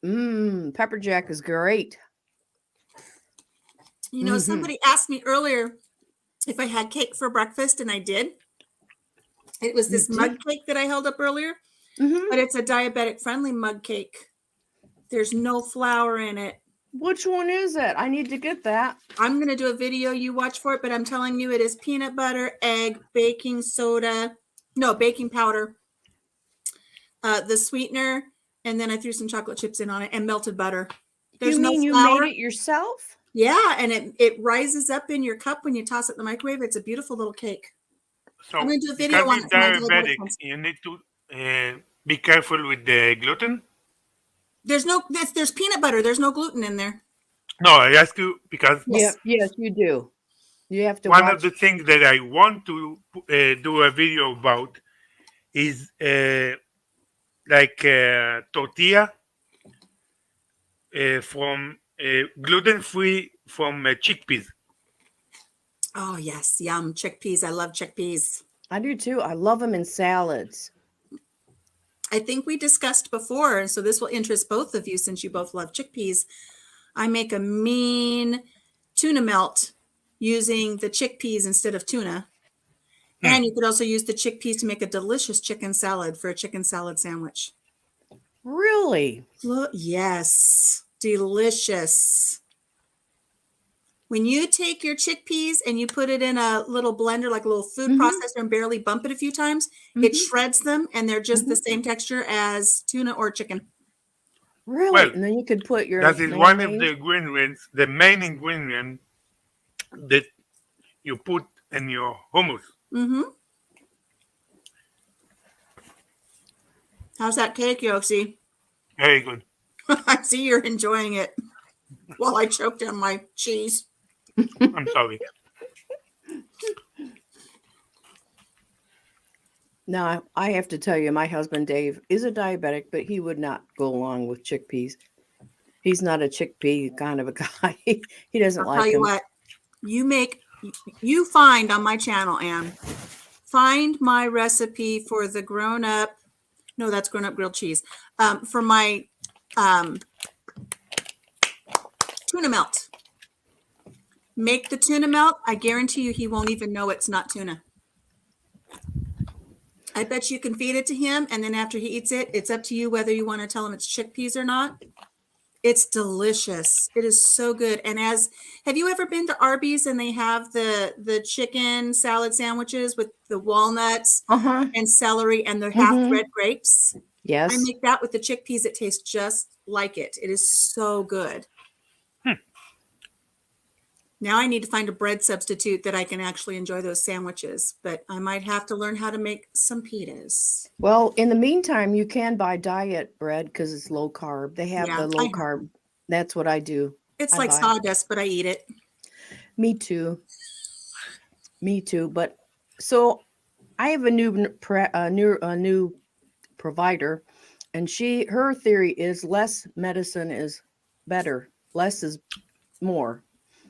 meatball. Pepper jack is great. You know, Mhm. somebody asked me earlier if I had cake for breakfast, and I did. It was this You mug cake that I held up earlier, Mhm. but it's a diabetic friendly mug cake. There's no flour in it. Which one is it? I need to get that. I'm going to do a video, you watch for it, but I'm telling you, it is peanut butter, egg, baking powder, the sweetener, and then I threw some chocolate chips in on it and melted butter. There's You no mean you flour. made it yourself? Yeah, and it rises up in your cup when you toss it in the microwave. It's a beautiful little cake. So I'm gonna do a video because on it's it for my diabetic, diabetic friends. you need to be careful with the gluten. There's peanut butter. There's no gluten in there. No, I ask you because Yes. Yes, you do. You have to one watch. of the things that I want to do a video about is like tortilla from gluten-free from chickpeas. Oh yes, yum. Chickpeas. I love chickpeas. I do too. I love them in salads. I think we discussed before, so this will interest both of you since you both love chickpeas. I make a mean tuna melt using the chickpeas instead of tuna. And you could also use the chickpeas to make a delicious chicken salad for a chicken salad sandwich. Really? Look, yes, delicious. When you take your chickpeas and you put it in a little blender, like a little food processor, and barely bump it a few times, it shreds them, and they're just the same texture as tuna or chicken. Really? Well, and then you could put your That is one of mayonnaise. the ingredients, the main ingredient that you put in your hummus. Mm-hmm. How's that cake, Yossi? Very good. I see you're enjoying it while I choke down my cheese. I'm sorry. Now, I have to tell you, my husband Dave is a diabetic, but he would not go along with chickpeas. He's not a chickpea kind of a guy. He doesn't I'll like tell you them. what, you find on my channel, Ann, find my recipe for the grown-up, no, that's grown-up grilled cheese, for my tuna melt. Make the tuna melt. I guarantee you he won't even know it's not tuna. I bet you can feed it to him, and then after he eats it, it's up to you whether you want to tell him it's chickpeas or not. It's delicious. It is so good. And have you ever been to Arby's and they have the chicken salad sandwiches with the walnuts Uh-huh. and celery and the half red grapes? I Yes. make that with the chickpeas. It tastes just like it. It is so good. Now I need to find a bread substitute that I can actually enjoy those sandwiches, but I might have to learn how to make some pitas. Well, in the meantime, you can buy diet bread because it's low carb. They have Yeah, the I low know. carb. That's what I do. It's I like buy. sawdust, but I eat it. Me too. Me too. But so I have a new provider, and her theory is less medicine is better. Less is more.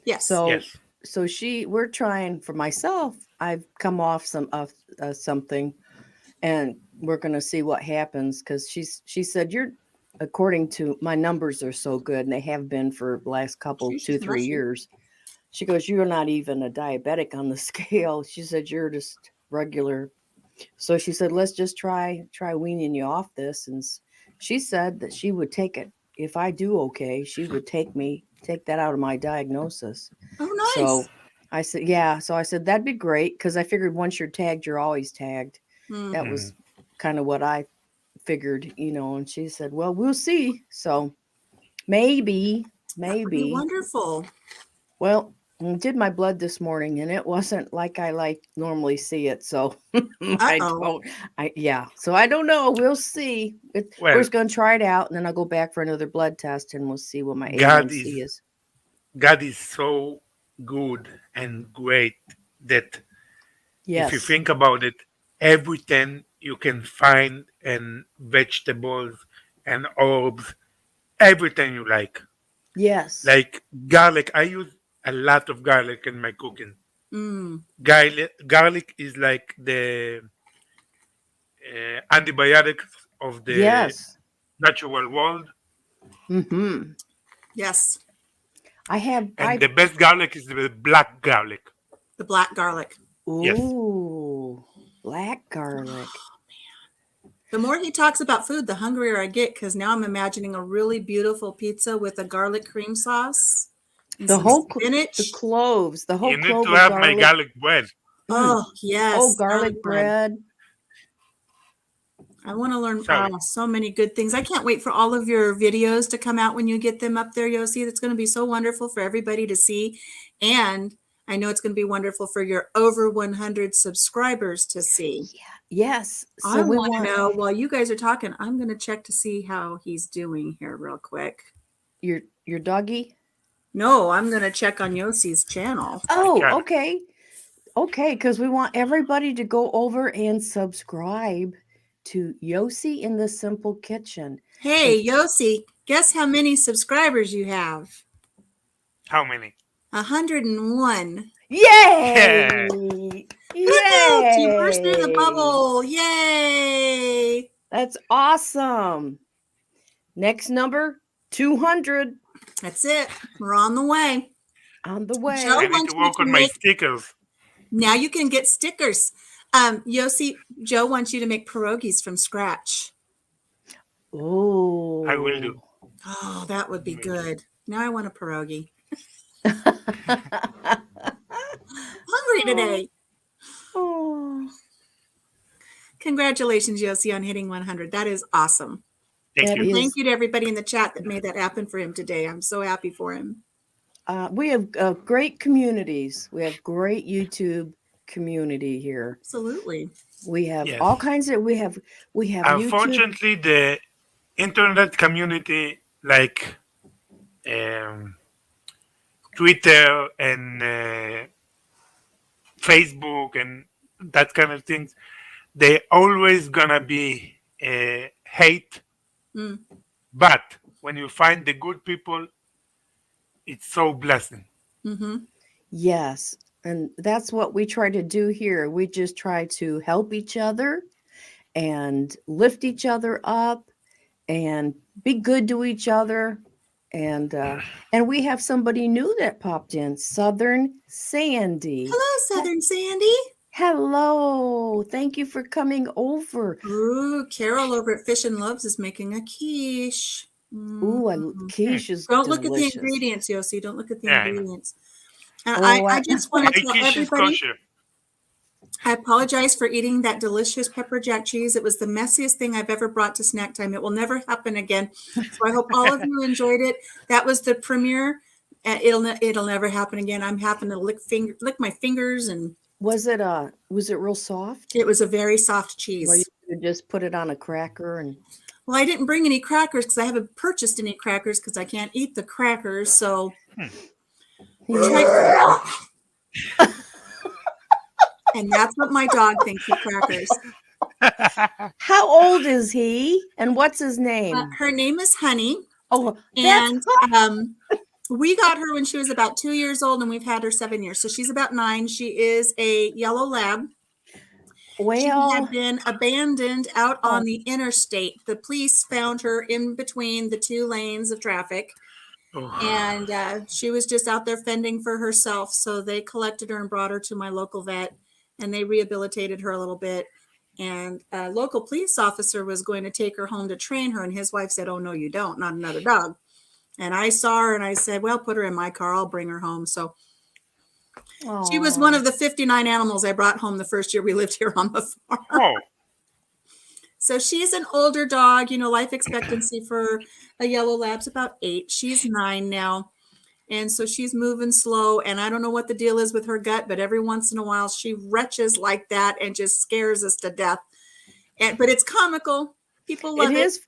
Yes. So Yes. so we're trying. For myself, I've come off something, and we're going to see what happens, because she said, according to my numbers are so good, and they have been for the last couple, Sheesh, 2-3 bless you. years. She goes, you're not even a diabetic on the scale. She said, you're just regular. So she said, let's just try weaning you off this. And she said that she would take it. If I do okay, she would take that out of my diagnosis. Oh, nice. So I said, yeah. So I said, that'd be great, because I figured once you're tagged, you're always tagged. That was kind of what I figured, and she said, well, we'll see. So maybe. That would be wonderful. Well, I did my blood this morning, and it wasn't like I normally see it. So So I don't know. We'll see. We're just going to try it out, and then I'll go back for another blood test, and we'll see what my A1C is. God is so good and great that if you think about it, everything you can find, and vegetables and herbs, everything you like. Yes. Like garlic. I use a lot of garlic in my cooking. Garlic is like the antibiotics of the natural world. Mm-hmm. Yes. The best garlic is the black garlic. The black garlic. Ooh, black garlic. Oh, man. The more he talks about food, the hungrier I get, because now I'm imagining a really beautiful pizza with a garlic cream sauce. The whole spinach. The cloves. The whole You need clove to have garlic. my garlic bread. Oh, yes. Oh, garlic bread. I want to learn so many good things. I can't wait for all of your videos to come out when you get them up there, Yossi. That's going to be so wonderful for everybody to see. And I know it's going to be wonderful for your over 100 subscribers to see. Yes. So I want to know, while you guys are talking, I'm going to check to see how he's doing here real quick. Your doggy? No, I'm going to check on Yossi's channel. Oh, okay. Okay, because we want everybody to go over and subscribe to Yossi in the Simple Kitchen. Hey, Yossi, guess how many subscribers you have? How many? 101. Yay! Yeah. Yay! She burst through the bubble. Yay! That's awesome. Next number, 200. That's it. We're on the way. On the way. Joe I need to work on my stickers. Now you can get stickers. Yossi, Joe wants you to make pierogies from scratch. Oh. I will do. Oh, that would be good. Now I want a pierogi. Hungry today. Oh. Congratulations, Yossi, on hitting 100. That is awesome. Thank you. Thank you to everybody in the chat that made that happen for him today. I'm so happy for him. We have great communities. We have great YouTube community here. Absolutely. We have all kinds of. We have. Unfortunately, YouTube. the internet community, like Twitter and Facebook and that kind of things, they always gonna be hate. But when you find the good people, it's so blessing. Mm-hmm. Yes. And that's what we try to do here. We just try to help each other and lift each other up and be good to each other And we have somebody new that popped in, Southern Sandy. Hello, Southern Sandy. Hello. Thank you for coming over. Ooh, Carol over at Fish and Loves is making a quiche. Ooh, quiche is Don't look at the delicious. ingredients, Yossi. Don't look at the Yeah, I know. ingredients. And Oh, I just want to tell Quiche is everybody, kosher. I apologize for eating that delicious pepper jack cheese. It was the messiest thing I've ever brought to snack time. It will never happen again. So I hope all of you enjoyed it. That was the premiere. It'll never happen again. I'm having to lick my fingers, and was it real soft? it was a very soft Or you cheese. could just put it on a cracker and Well, I didn't bring any crackers because I haven't purchased any crackers because I can't eat the crackers. So and that's what my dog thinks of crackers. How old is he? And what's his name? Her name is Honey. Oh, that's And we got her when she was about 2 years old, and we've had her 7 years. So she's about 9. She is a yellow lab. She had been abandoned out on the interstate. The police found her in between the 2 lanes of traffic. And she was just out there fending for herself. So they collected her and brought her to my local vet, and they rehabilitated her a little bit. And a local police officer was going to take her home to train her. And his wife said, "Oh, no, you don't, not another dog." And I saw her and I said, "Well, put her in my car. I'll bring her home." So she was one of the 59 animals I brought home the first year we lived here on the farm. Oh, So she's an older dog. You know, life expectancy for a yellow lab's about 8. She's 9 now. And so she's moving slow. And I don't know what the deal is with her gut, but every once in a while she retches like that and just scares us to death. But it's comical. People love it. It is.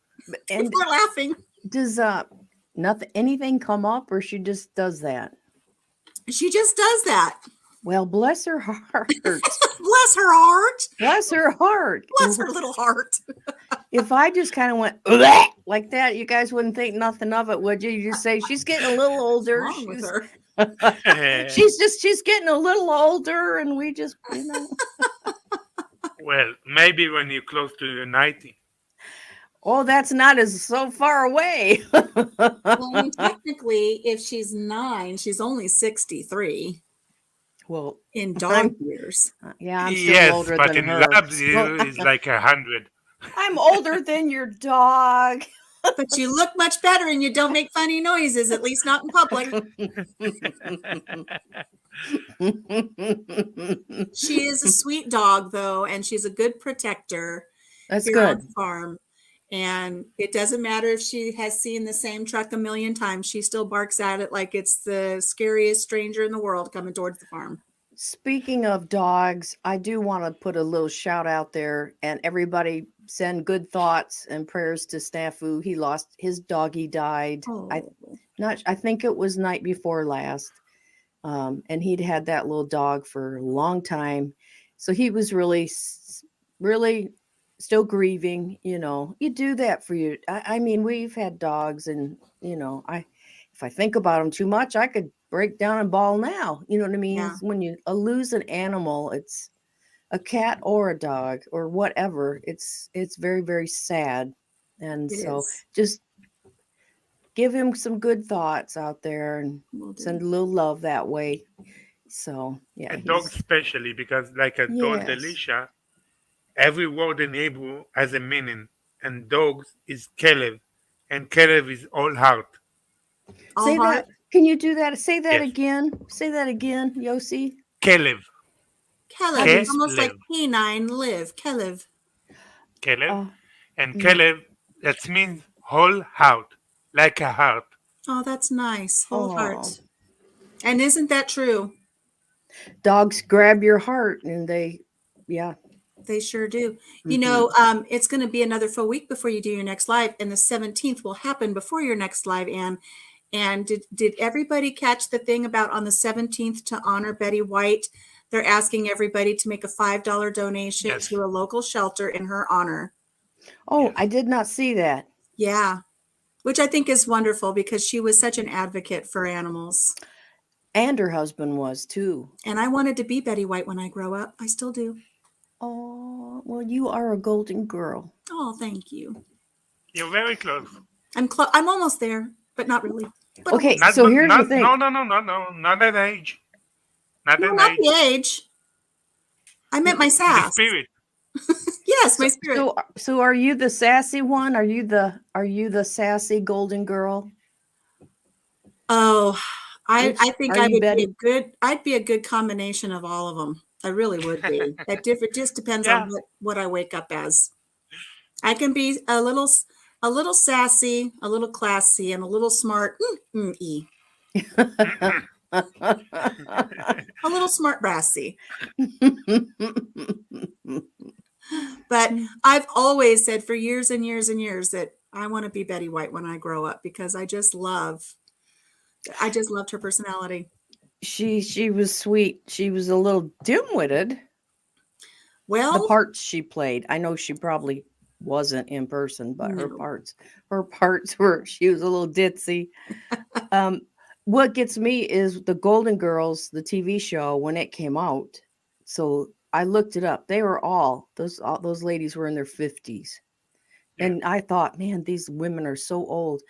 And People are laughing. does anything come up, or she just does that? She just does that. Well, bless her heart. Bless her heart. Bless her heart. Bless her little heart. If I just kind of went "Bleh," like that, you guys wouldn't think nothing of it, would you? You just say she's getting a little older. What's wrong with her? She's getting a little older, and we just, well, maybe when you're close to 90. Oh, that's not as so far away. Well, I mean, technically, if she's 9, she's only 63 Well, in dog years. yeah, I'm still Yes, older but than in her. labs it's like 100. I'm older than your dog. But you look much better and you don't make funny noises, at least not in public. She is a sweet dog, though, and she's a good protector. That's here on good. the farm. And it doesn't matter if she has seen the same truck a million times. She still barks at it like it's the scariest stranger in the world coming towards the farm. Speaking of dogs, I do want to put a little shout out there, and everybody send good thoughts and prayers to Snafu. He lost his doggy died. Oh. I think it was night before last. And he'd had that little dog for a long time. So he was really still grieving. You do that for you. I mean, we've had dogs, and if I think about them too much, I could break down and bawl now. You know what I mean? Yeah. When you lose an animal, it's a cat or a dog or whatever. It's very, very sad. And just give him some good thoughts out there and send a little love that way. So, yeah. A dog especially, because like I told Alicia, every word in Hebrew has a meaning, and dogs is Kelev, and Kelev is all heart. Say that. Can you do that? Say that again. Say that again, Yossi. Kelev. Kelev is almost like canine live. Kelev. Kelev. And Kelev, that means whole heart, like a heart. Oh, that's nice. Whole heart. And isn't that true? Dogs grab your heart, and they sure do. You know, it's going to be another full week before you do your next live, and the 17th will happen before your next live, Ann. And did everybody catch the thing about on the 17th to honor Betty White? They're asking everybody to make a $5 donation to a local shelter in her honor. Oh, I did not see that. Yeah, which I think is wonderful because she was such an advocate for animals. And her husband was too. And I wanted to be Betty White when I grow up. I still do. Oh, well, you are a golden girl. Oh, thank you. You're very close. I'm almost there. but not really. But Okay, almost. so here's the thing. No, not that age. Not No, that not age. the age. I meant my The sass. spirit. Yes, my spirit. So are you the sassy one? Are you the sassy golden girl? Oh, I think Are I you would Betty? be a good. I'd be a good combination of all of them. I really would be. It just depends Yeah. on what I wake up as. I can be a little sassy, a little classy, and a little smart. A little smart brassy. But I've always said for years and years and years that I want to be Betty White when I grow up because I just loved her personality. She was sweet. She was a little dim-witted. The Well, parts she played. I know she probably wasn't in person, but her No. parts were, she was a little ditzy. What gets me is the Golden Girls, the TV show, when it came out. So I looked it up. They were all those ladies were in their 50s. Yeah. And I thought, man, these women are so old.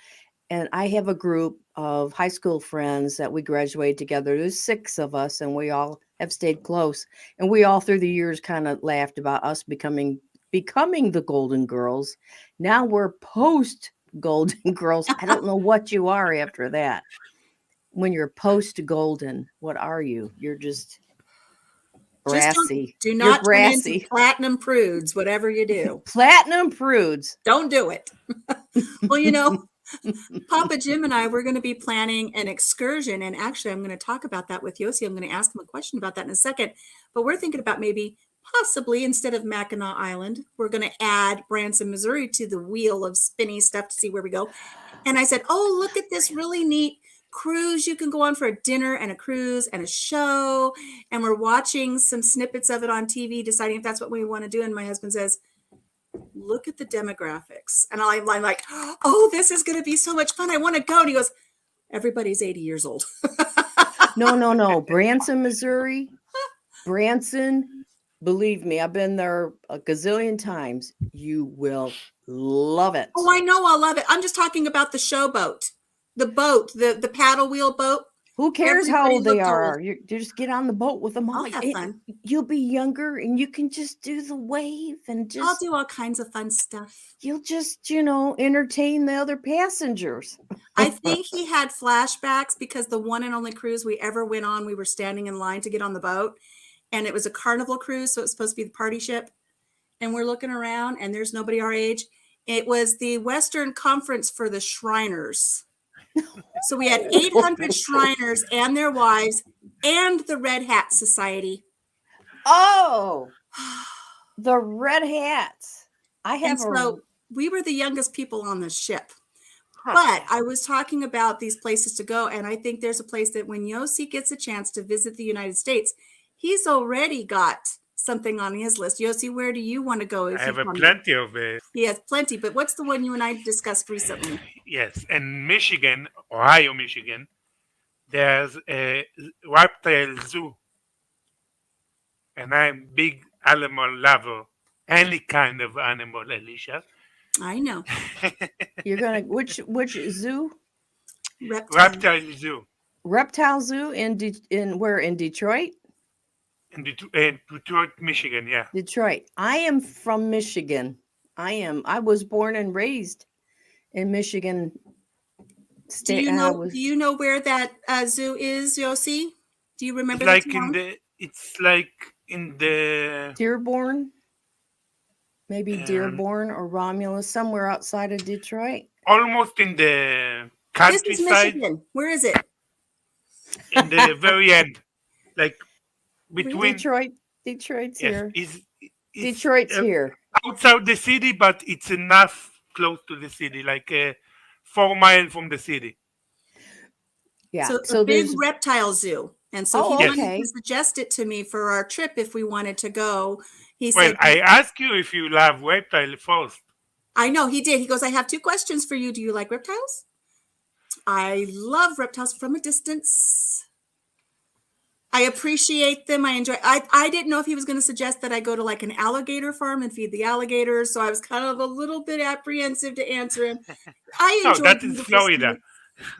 And I have a group of high school friends that we graduated together. There's 6 of us, and we all have stayed close. And we all through the years kind of laughed about us becoming the Golden Girls. Now we're post Golden Girls. I don't know what you are after that. When you're post Golden, what are you? You're just brassy. do You're not turn into brassy. platinum prudes, whatever you do. Platinum prudes. Don't do it. Well, Papa Jim and I, we're going to be planning an excursion. And actually, I'm going to talk about that with Yossi. I'm going to ask him a question about that in a second. But we're thinking about maybe possibly instead of Mackinac Island, we're going to add Branson, Missouri to the wheel of spinny stuff to see where we go. And I said, oh, look at this really neat cruise you can go on for a dinner and a cruise and a show. And we're watching some snippets of it on TV, deciding if that's what we want to do. And my husband says, look at the demographics. And I'm like, oh, this is going to be so much fun. I want to go. And he goes, everybody's 80 years old. No. Branson, Missouri. Branson, believe me, I've been there a gazillion times. You will love it. Oh, I know. I'll love it. I'm just talking about the showboat, the boat, the paddle wheel boat. Who cares how Everybody old they looked are? old. You just get on the boat with them all. I'll have fun. You'll be younger and you can just do the wave and I'll just, do all kinds of fun stuff. you'll just, entertain the other passengers. I think he had flashbacks because the one and only cruise we ever went on, we were standing in line to get on the boat. And it was a Carnival cruise, so it was supposed to be the party ship. And we're looking around and there's nobody our age. It was the Western Conference for the Shriners. So we had 800 Shriners and their wives and the Red Hat Society. Oh, the red hats. I have And a so we were the youngest people on the ship. But I was talking about these places to go. And I think there's a place that when Yossi gets a chance to visit the United States, he's already got something on his list. Yossi, where do you want to go? I have plenty of it. He has plenty, but what's the one you and I discussed recently? Yes, in Michigan, Ohio, Michigan, there's a reptile zoo, and I'm big animal lover. Any kind of animal, Alicia. I know. You're gonna which zoo? Reptile zoo Reptile Zoo in where in Detroit? in Detroit, Michigan. Yeah. Detroit. I am from Michigan. I was born and raised in Michigan State. Do you know where that zoo is, Yossi? Do you remember? It's like in the Dearborn, maybe Dearborn or Romulus, somewhere outside of Detroit. Almost in the This is countryside. Michigan. Where is it? In the very end, like between Detroit's yes, here. it's Detroit's here. outside the city, but it's enough close to the city, like 4 miles from the city. Yeah. So a big reptile zoo. And so he wanted to suggest it to me for our trip if we wanted to go. He said, I asked you if you love reptile first. I know he did. He goes, I have 2 questions for you. Do you like reptiles? I love reptiles from a distance. I appreciate them. I enjoy. I didn't know if he was going to suggest that I go to like an alligator farm and feed the alligators. So I was kind of a little bit apprehensive to answer him. I enjoy. No, that is Florida.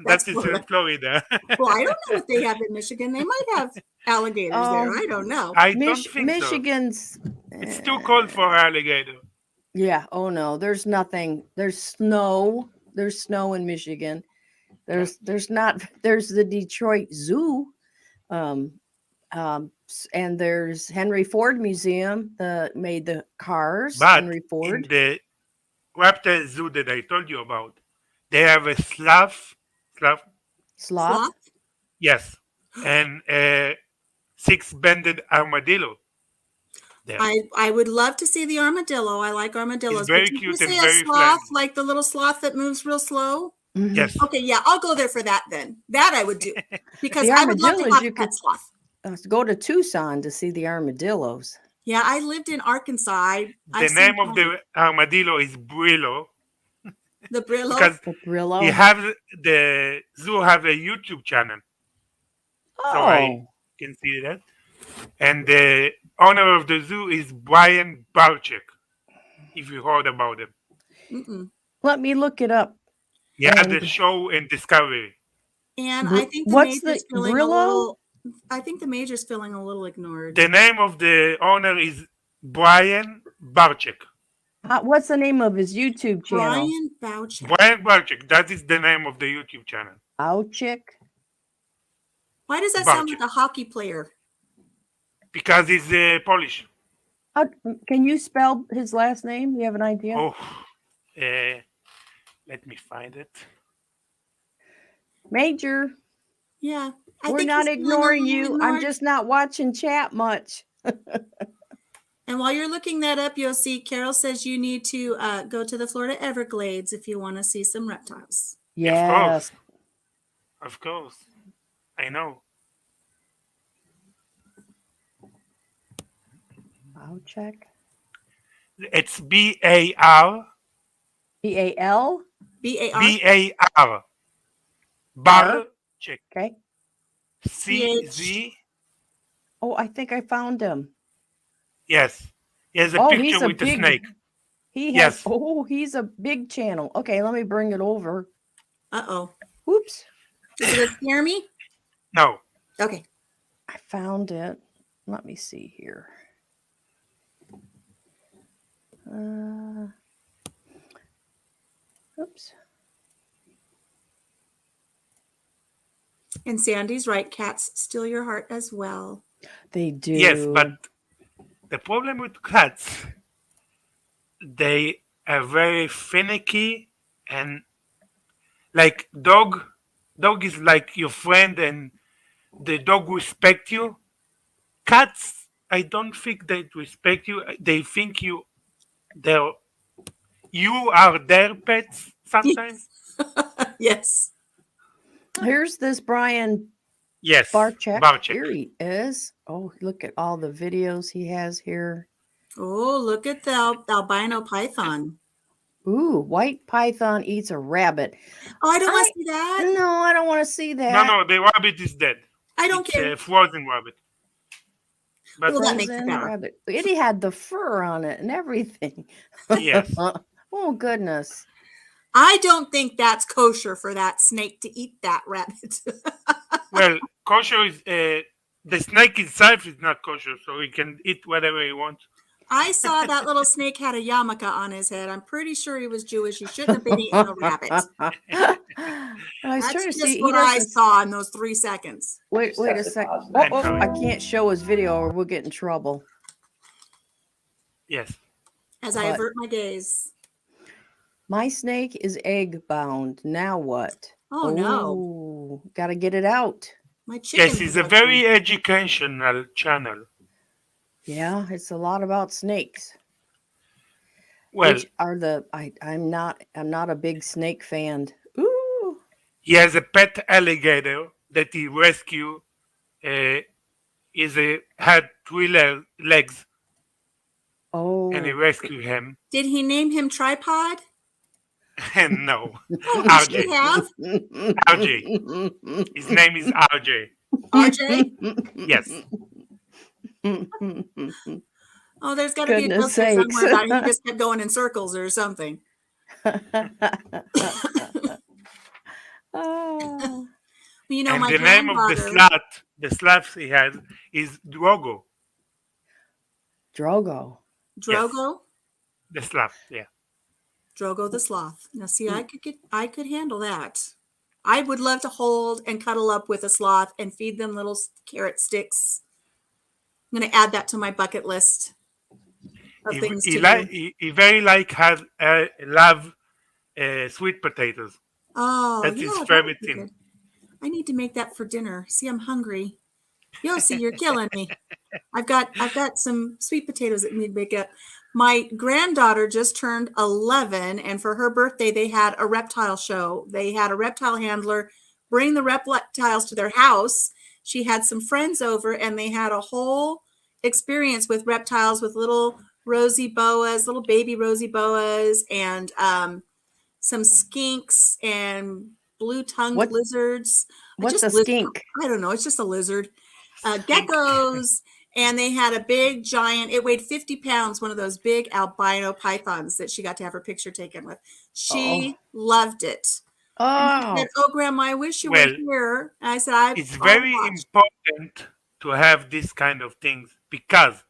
That's That is Florida. in Florida. Well, I don't know what they have in Michigan. They might have alligators there. I don't know. I don't think so. Michigan's. It's too cold for alligator. Yeah. Oh no. There's nothing. There's snow. There's snow in Michigan. There's not. There's the Detroit Zoo, and there's Henry Ford Museum that made the cars. But Henry Ford. in the raptor zoo that I told you about, they have a sloth, Sloth. yes, and a six-banded armadillo. There. I would love to see the armadillo. I like armadillos. It's very but did cute you and say very a sloth, friendly. like the little sloth that moves real slow? Mhm. Yes. Okay, yeah, I'll go there for that then. That I would do because The I would love to armadillos have you a pet could- sloth. Go to Tucson to see the armadillos. Yeah, I lived in Arkansas. The name of the armadillo is Brillo the Brillo. because The Brillo. the zoo have a YouTube channel, so Oh. I can see that. And the owner of the zoo is Brian Barczyk, if you heard about him. Mm-mm. Let me look it up. He had And- the show in Discovery. And Br- I think the what's major's the feeling a Brillo? little. I think the major's feeling a little ignored. The name of the owner is Brian Barczyk. What's the name of his YouTube channel? Brian Boucher. Brian Barczyk, that is the name of the YouTube channel. Ouchick. Why does that sound Boucher. like a hockey player? Because he's Polish. Can you spell his last name? You have an idea? Oh, let me find it. Major. Yeah. I We're think not he's feeling a ignoring little you. I'm ignored. just not watching chat much. And while you're looking that up, you'll see Carol says you need to go to the Florida Everglades if you want to see some reptiles. Yes. Of course. I know. Ouchick. It's B-A-R. B-A-L. B-A-R. B-A-R. Barczyk. Okay. C-Z. Oh, I think I found him. Yes. He has a Oh, picture he's a with a big- snake. He has. Yes. Oh, he's a big channel. Okay, let me bring it over. Uh-oh. Oops. Is it gonna scare me? No. Okay. I found it. Let me see here. Oops. And Sandy's right. Cats steal your heart as well. They do. Yes, but the problem with cats, they are very finicky and like dog is like your friend and the dog respect you. Cats, I don't think they respect you. They think you are their pets sometimes. Yes. Here's this Brian Yes. Barczyk. Here he is. Oh, look at all the videos he has here. Oh, look at the albino python. Ooh, white python eats a rabbit. Oh, I don't want to see that. No, I don't want to see that. No, the rabbit is dead. I don't It's care. a frozen rabbit. But Well, that makes it Frozen better. rabbit. It had the fur on it and everything. yes. Oh, goodness. I don't think that's kosher for that snake to eat that rabbit. Well, kosher is the snake itself is not kosher, so he can eat whatever he wants. I saw that little snake had a yarmulke on his head. I'm pretty sure he was Jewish. He shouldn't have been eating a rabbit. I was That's trying to just see. He what I doesn't. saw in those 3 seconds. Wait a second. I'm Oh, coming. I can't show his video or we'll get in trouble. Yes. As I But- avert my gaze. My snake is egg bound. Now what? Oh, no. Oh, gotta get it out. My chicken. Yes, it's a very educational channel. Yeah, it's a lot about snakes. Well, Which are I'm not a big snake fan. Ooh. he has a pet alligator that he rescued. Had 3 legs, Oh. and he rescued him. Did he name him Tripod? And no, Oh, he RJ. should have. RJ. His name is RJ. RJ? Yes. Oh, there's got to be a Goodness joke there sakes. somewhere about he just kept going in circles or something. Ah, You know, And my the name of granddaughter, the sloth he has is Drogo. Drogo. Yes, Drogo, the sloth. Yeah. Drogo the sloth. Now, see, Mm. I could handle that. I would love to hold and cuddle up with a sloth and feed them little carrot sticks. I'm going to add that to my bucket list of things to do. He very like has love sweet potatoes. Oh, That's yeah, his that would favorite be thing. good. I need to make that for dinner. See, I'm hungry. Yossi, you're killing me. I've got some sweet potatoes that need to make up. My granddaughter just turned 11, and for her birthday, they had a reptile show. They had a reptile handler bring the reptiles to their house. She had some friends over, and they had a whole experience with reptiles with little rosy boas, little baby rosy boas, and some skinks and blue-tongued What lizards. what's Just a skink? I don't know. It's just a lizard. Skink. Geckos, and they had a big giant. It weighed 50 pounds. One of those big albino pythons that she got to have her picture taken with. She Oh. loved it. And she said, Oh. "Oh, Grandma, I wish you were Well, here." And I said, "I'll it's very watch." important to have this kind of things because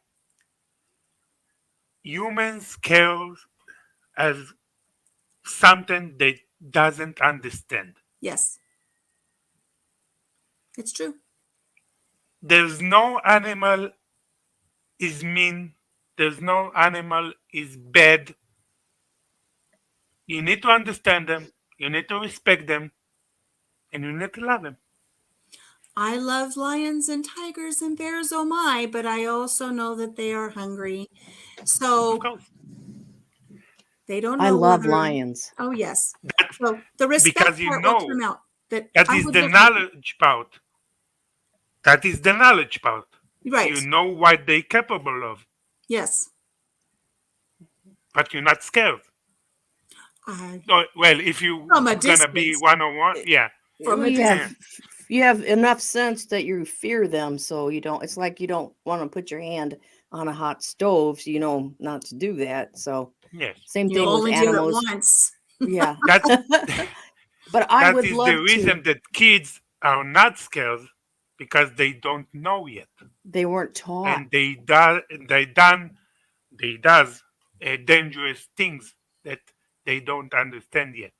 humans care as something they doesn't understand. Yes, it's true. There's no animal is mean. There's no animal is bad. You need to understand them. You need to respect them, and you need to love them. I love lions and tigers and bears, oh my, but I also know that they are hungry. Of So course, they don't I know love whether, lions. oh, yes. that's So the respect because you part will know come out. That that I is would the love to, knowledge part. That is the knowledge part. right. You know what they're capable of, Yes. but you're not scared. I, Well, if you from a gonna be distance, one-on-one, yeah. from Well, a you distance. have you have enough sense that you fear them, so you don't. It's like you don't want to put your hand on a hot stove, so you know not to do that. So Yes. same You'll thing with only do it animals. once. Yeah, That's but I that would is the love to. reason that kids are not scared because they don't know yet. They weren't taught. And they does dangerous things that they don't understand yet.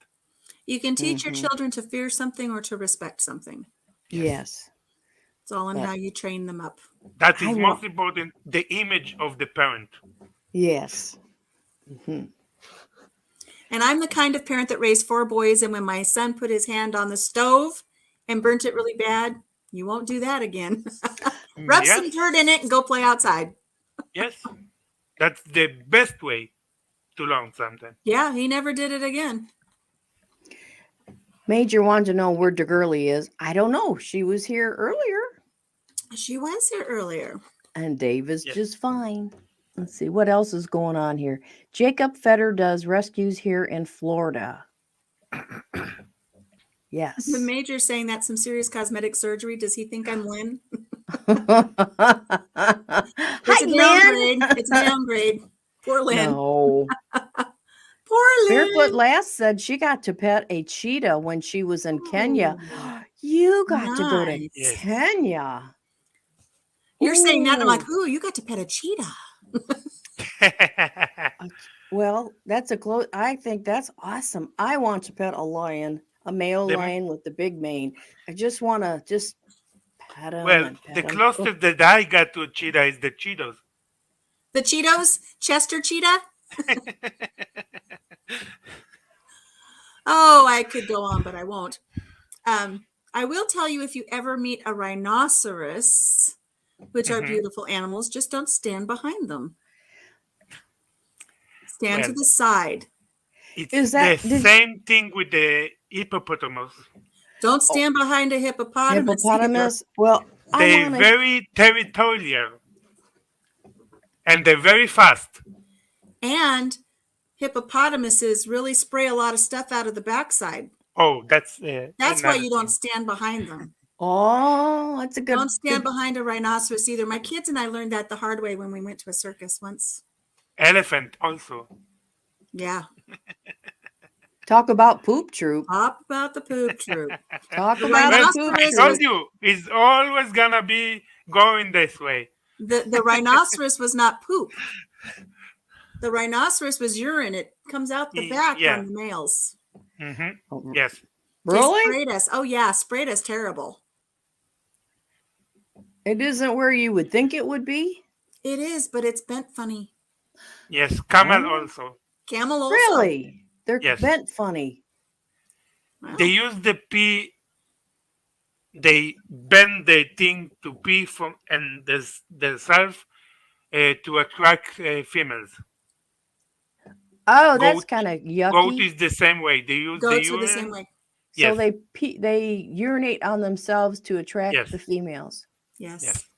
You can teach your Hmm. children to fear something or to respect something. Yes. Yes, It's all in but how you train them up. That I is want. most important, the image of the parent. Yes. Hmm. And I'm the kind of parent that raised 4 boys, and when my son put his hand on the stove and burnt it really bad, you won't do that again. Rub Yes, some dirt in it and go play outside. yes. That's the best way to learn something. Yeah, he never did it again. Major wanted to know where the girlie is. I don't know. She was here earlier, She was here earlier. and Dave is Yes. just fine. Let's see what else is going on here. Jacob Fetter does rescues here in Florida. Yes. The major saying that's some serious cosmetic surgery. Does he think I'm Lynn? Hi, It's a Lynn. downgrade. It's a downgrade. Poor Lynn. No. Poor Lynn. Barefoot Lass said she got to pet a cheetah when she was in Kenya. Oh, You got to go to nice. Yes. Kenya. You're saying that, and I'm like, Ooh. ooh, you got to pet a cheetah. Well, that's a close. I think that's awesome. I want to pet a lion, a male The- lion with the big mane. I just want to just pet him Well, and the pet him. closest that I got to a cheetah is the Cheetos. The Cheetos, Chester cheetah. Oh, I could go on, but I won't. I will tell you, if you ever meet a rhinoceros, which are Mhm. beautiful animals, just don't stand behind them. Stand to Well, the side. it's Is that the same thing with the hippopotamus. Don't stand behind a hippopotamus either. hippopotamus? Well, I They're want to. very territorial and they're very fast. And hippopotamuses really spray a lot of stuff out of the backside. Oh, that's That's why another you don't thing. stand behind them. Oh, that's a good. Don't stand good- behind a rhinoceros either. My kids and I learned that the hard way when we went to a circus once. Elephant also. Yeah. Talk about poop troop. Talk about the poop troop. Talk The about the poop I rhinoceros troop. told you, it's always gonna be going this way. The rhinoceros was not poop. The rhinoceros was urine. It comes out the back Yeah. on the males. Mm-hmm. Yes. They Really? sprayed us. Oh yeah, sprayed us terrible. It isn't where you would think it would be. It is, but it's bent funny. Yes. Camel Oh. also. Camel also. Really? They're Yes. bent funny. Wow. They use the pee. They bend the thing to pee from and themselves to attract females. Oh, that's Goat- kind of Goat yucky. is the same way. They use Goats the are the same urine. way. So Yes. they urinate on themselves to attract Yes. the females. Yes. Yes.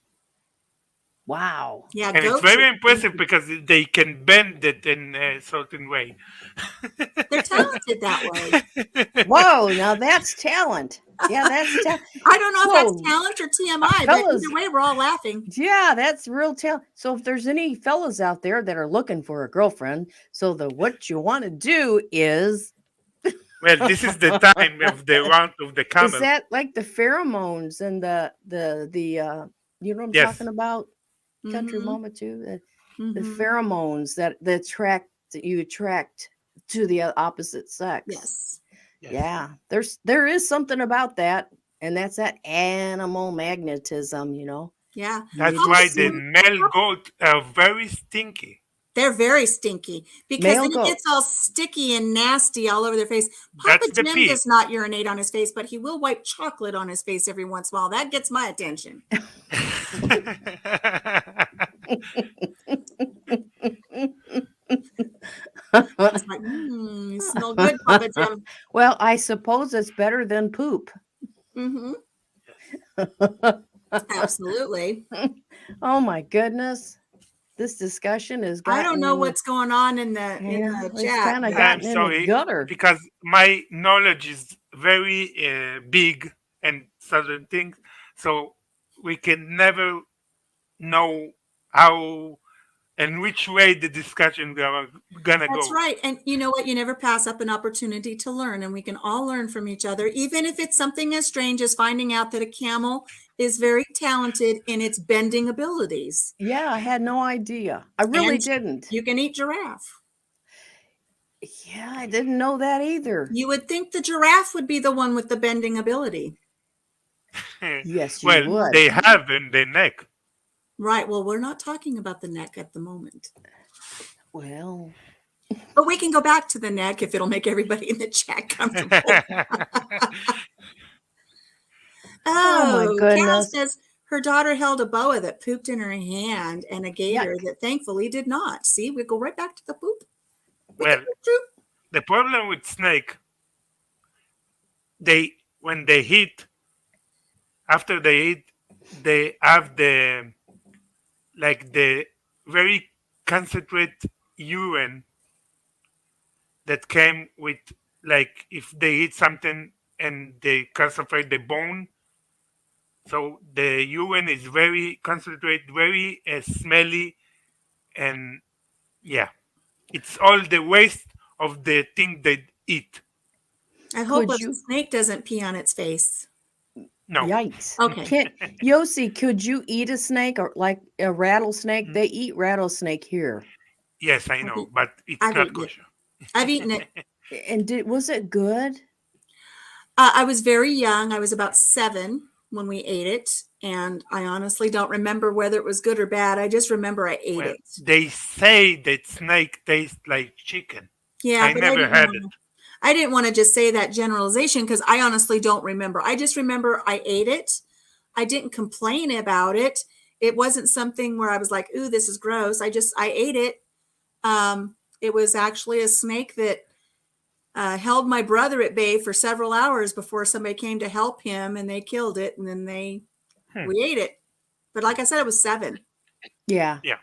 Wow. Yeah, And it's goats very are- impressive because they can bend it in a certain way. They're talented that way. Whoa, now that's talent. Yeah, that's talent. I don't know if Whoa. that's talent or TMI, but Fellas. either way, we're all laughing. Yeah, that's real talent. So if there's any fellas out there that are looking for a girlfriend, so what you want to do is Well, this is the time of the round of the camel. is that like the pheromones and the you know what I'm Yes. talking about? Country Mhm, mama too. The mhm. pheromones that you attract to the opposite sex. Yes. Yes. Yeah, there is something about that, and that's that animal magnetism, you know. Yeah. That's You why just the see- male goat are very stinky. They're very stinky because Male then it goat. gets all sticky and nasty all over their face. Papa That's the Jim pee. does not urinate on his face, but he will wipe chocolate on his face every once in a while. That gets my attention. It's like, you smell good, Papa Jim. Well, I suppose it's better than poop. Hmm. Absolutely. Oh my goodness. This discussion is I don't know what's going on in the it's chat. kind of but- gotten in the sorry, gutter. because my knowledge is very big and certain things, so we can never know how and which way the discussion gonna That's go. right. And you know what? You never pass up an opportunity to learn, and we can all learn from each other, even if it's something as strange as finding out that a camel is very talented in its bending abilities. Yeah, I had no idea. I really And didn't. You can eat giraffe. Yeah, I didn't know that either. You would think the giraffe would be the one with the bending ability. Yes, you Well, would. they have in the neck. Right. Well, we're not talking about the neck at the moment. Well, But we can go back to the neck if it'll make everybody in the chat comfortable. Oh, my Cal goodness. says her daughter held a boa that pooped in her hand and a gator that thankfully did not. See, we go right back to the poop. Well, the problem with snake, when they eat, after they eat, they have the very concentrate urine that came with, like, if they eat something and they concentrate the bone. So the urine is very concentrate, very smelly, and yeah, it's all the waste of the thing they eat. I hope Could a you- snake doesn't pee on its face. No, yikes. Okay. Yossi, could you eat a snake or like a rattlesnake? Mm. They eat rattlesnake here. yes, I know, but it's I've not eaten it. kosher. I've eaten it. And was it good? I was very young. I was about 7 when we ate it. And I honestly don't remember whether it was good or bad. I just remember I ate Well, it. they say that snake tastes like chicken. Yeah, I but never didn't had wanna- it. I didn't want to just say that generalization because I honestly don't remember. I just remember I ate it. I didn't complain about it. It wasn't something where I was like, ooh, this is gross. I ate it. It was actually a snake that held my brother at bay for several hours before somebody came to help him, and they killed it, and then we ate it. But like I said, I was 7. Yeah. Yeah.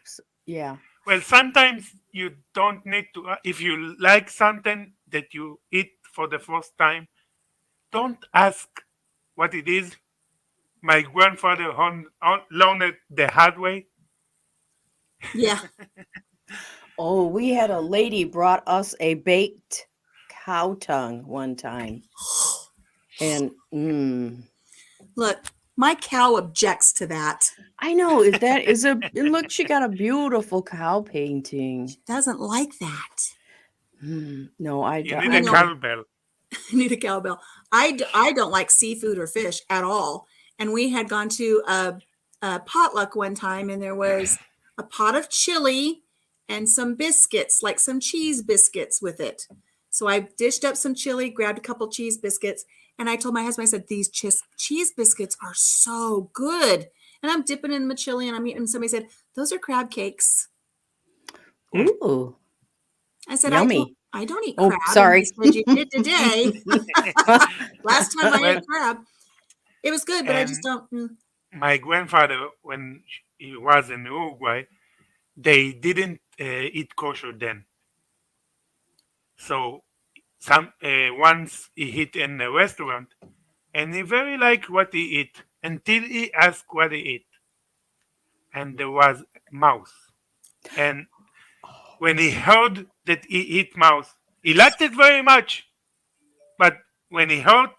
Yeah. Well, sometimes you don't need to. If you like something that you eat for the first time, don't ask what it is. My grandfather learned it the hard way. Yeah. Oh, we had a lady brought us a baked cow tongue one time. And Look, my cow objects to that. I know and look, she got a beautiful cow painting. She doesn't like that. No, I You don't. need a cowbell. I need a cowbell. I don't like seafood or fish at all. And we had gone to a potluck one time, and there was a pot of chili and some biscuits, like some cheese biscuits with it. So I dished up some chili, grabbed a couple cheese biscuits, and I told my husband, I said, these cheese biscuits are so good. And I'm dipping in my chili and I'm eating. And somebody said, those are crab cakes. Ooh. I said, Yummy. I don't eat Oh, crab. sorry. And they said, you did today. Last time I ate crab. It was good, but I just don't. My grandfather, when he was in Uruguay, they didn't eat kosher then. So once he hit in a restaurant, and he very liked what he eat until he asked what he ate, and there was mouse. And when he heard that he eat mouse, he liked it very much. But when he heard,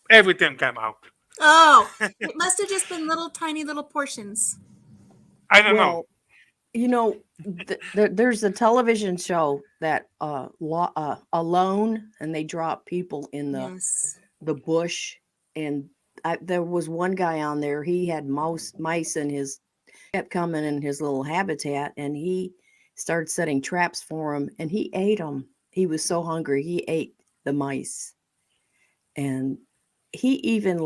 everything came out. Oh, it must have just been tiny little portions. I don't know. There's a television show that Alone, and they drop people in the bush, and there was one guy on there. He had mice in his kept coming in his little habitat, and he started setting traps for him, and he ate them. He was so hungry, he ate the mice, and he even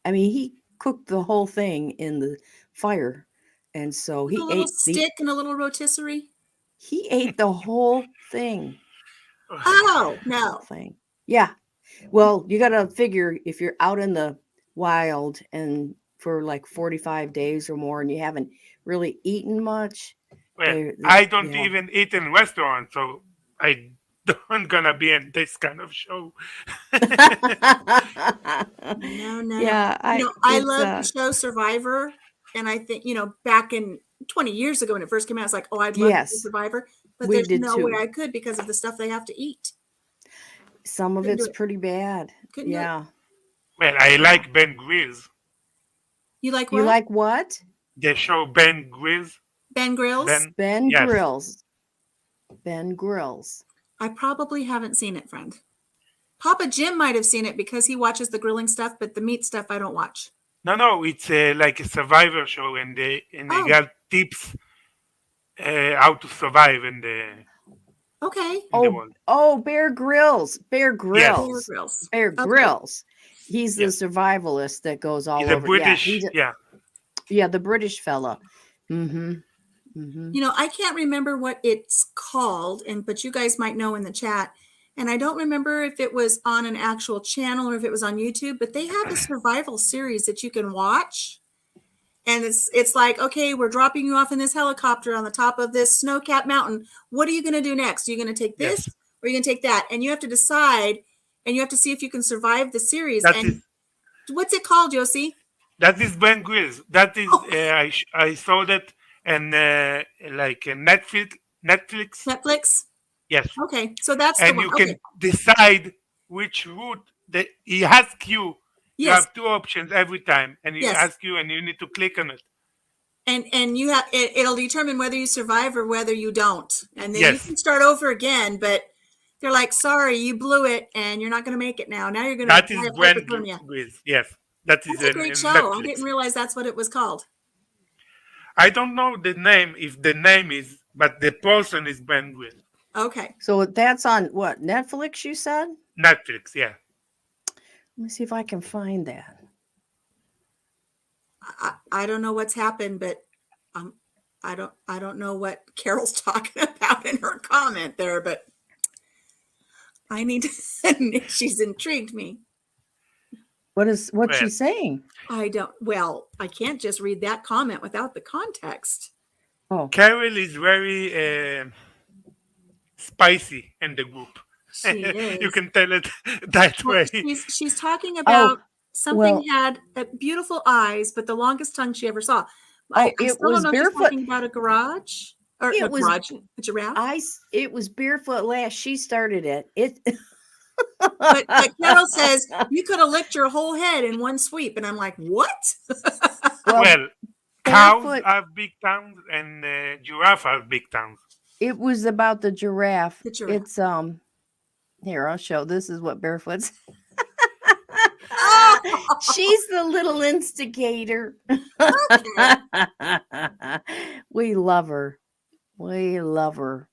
he cooked the whole thing in the fire. And so he a little ate stick and a little rotisserie. He ate the whole thing. Oh, no. Yeah. Well, you got to figure if you're out in the wild and for like 45 days or more and you haven't really eaten much. Well, I don't even eat in restaurants, so I don't gonna be in this kind of show. No. Yeah, I love the show Survivor. And I think, back in 20 years ago when it first came out, it's like, oh, I'd love to be Survivor. But there's no way I could because of the stuff they have to eat. Some of it's pretty bad. Yeah. Well, I like Ben Grills. You like what? You like what? The show Ben Grills. Ben Grills? Ben Grills. Ben Grills. I probably haven't seen it, friend. Papa Jim might have seen it because he watches the grilling stuff, but the meat stuff I don't watch. No, it's like a survivor show, and they got tips how to survive in the world. Oh, Bear Grylls. Bear Grylls. Yes. Bear Grylls. Bear Grylls. He's the survivalist that goes all He's over. A British, yeah, the British fella. Mm-hmm. Mm-hmm. I can't remember what it's called, but you guys might know in the chat. And I don't remember if it was on an actual channel or if it was on YouTube, but they have a survival series that you can watch. And it's like, okay, we're dropping you off in this helicopter on the top of this snow-capped mountain. What are you going to do next? Are you going to take this or are you going to take that? And you have to decide, and you have to see if you can survive the series. What's it called, Yossi? That is Ben Grills. That is, I saw that and like Netflix. Netflix? Yes. Okay, so that's and the one. You can decide which route that he asks you. Yes. You have two options every time, and he asks you, and you need to click on it. And you have it'll determine whether you survive or whether you don't, and then you can start over again. But they're like, "Sorry, you blew it, and you're not going to make it now. Now you're going to." That is Ben Grills. Yes, that's a great show. Netflix. I didn't realize that's what it was called. I don't know the name. If the name is, but the person is Ben Grills. Okay. So that's on what? Netflix, you said? Netflix, yeah. Let me see if I can find that. I don't know what's happened, but I don't know what Carol's talking about in her comment there, but I need to she's intrigued me. What's she saying? I can't just read that comment without the context. Oh. Carol is very spicy in the group. She is. You can tell it that way. She's talking about something had beautiful eyes, but the longest tongue she ever saw. I still don't know if she's talking about a garage. Or It no, was garage, a giraffe. it was Barefoot Last. She started it. It But Carol says you could have licked your whole head in one sweep, and I'm like, what? well, Well, cows Barefoot. have big tongues and giraffe have big tongues. It was about the giraffe. The giraffe. It's here, I'll show. This is what Barefoot's. Oh, She's the little instigator. okay. We love her. We love her.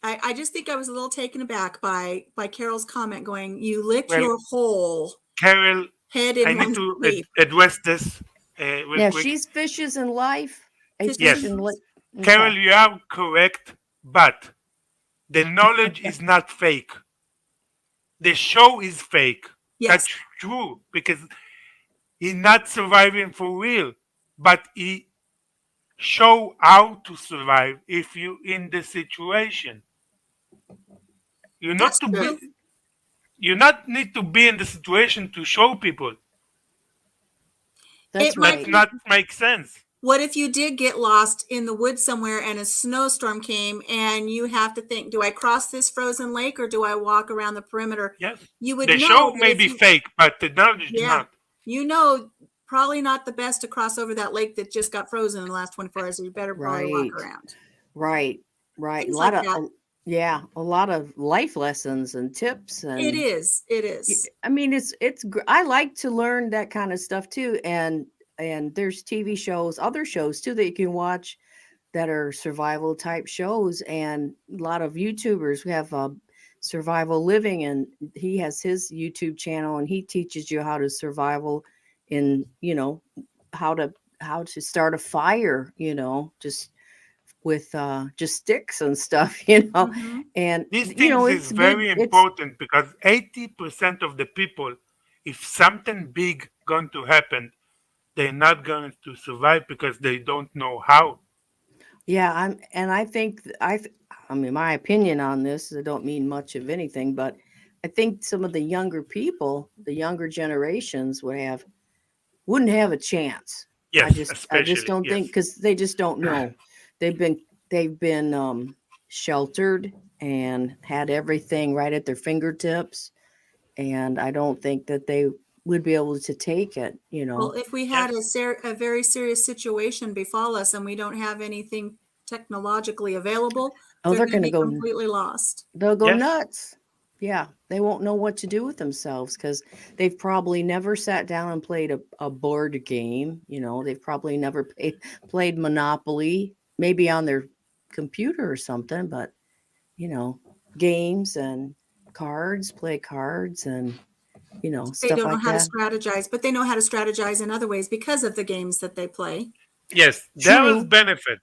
I just think I was a little taken aback by Carol's comment going, you licked Well, your whole Carol, head I in need one to sweep. address this real Yeah, quick. she's fishes in life. A Fishes fish in in life. li- Carol, Okay. you are correct, but the knowledge is not fake. The show is fake. Yes. That's true because he's not surviving for real, but he show how to survive if you in the situation. You That's not to true. be. You not need to be in the situation to show people. That's It might That's right. not make sense. What if you did get lost in the woods somewhere and a snowstorm came and you have to think, do I cross this frozen lake or do I walk around the perimeter? Yes. You would The know show that may if be you, fake, but the knowledge is yeah, not. you know, probably not the best to cross over that lake that just got frozen in the last 24 hours. So you better probably walk Right. around. Right. Right. A Things lot like of that. yeah, a lot of life lessons and tips It and is. It is. I mean I like to learn that kind of stuff too, and there's TV shows, other shows too that you can watch that are survival type shows, and a lot of YouTubers. We have Survival Living, and he has his YouTube channel, and he teaches you how to survival in, how to start a fire, just with just sticks and stuff, Mhm. and These things is it's good. very It's important because 80% of the people, if something big going to happen, they're not going to survive because they don't know how. Yeah, I think I mean, my opinion on this, I don't mean much of anything, but I think some of the younger people, the younger generations wouldn't have a chance. I Yes, just especially don't think, yes. because they just don't know. They've been sheltered and had everything right at their fingertips, and I don't think that they would be able to take it, Well, if we Yes. had a very serious situation befall us and we don't have anything technologically available, Oh, they're they're going to going to be go completely lost. they'll go Yes. nuts. Yeah, they won't know what to do with themselves because they've probably never sat down and played a board game. They've probably never played Monopoly, maybe on their computer or something, but, you know, games and play cards and, They stuff don't know like how to that. strategize, but they know how to strategize in other ways because of the games that they play. Yes, there is True. benefit.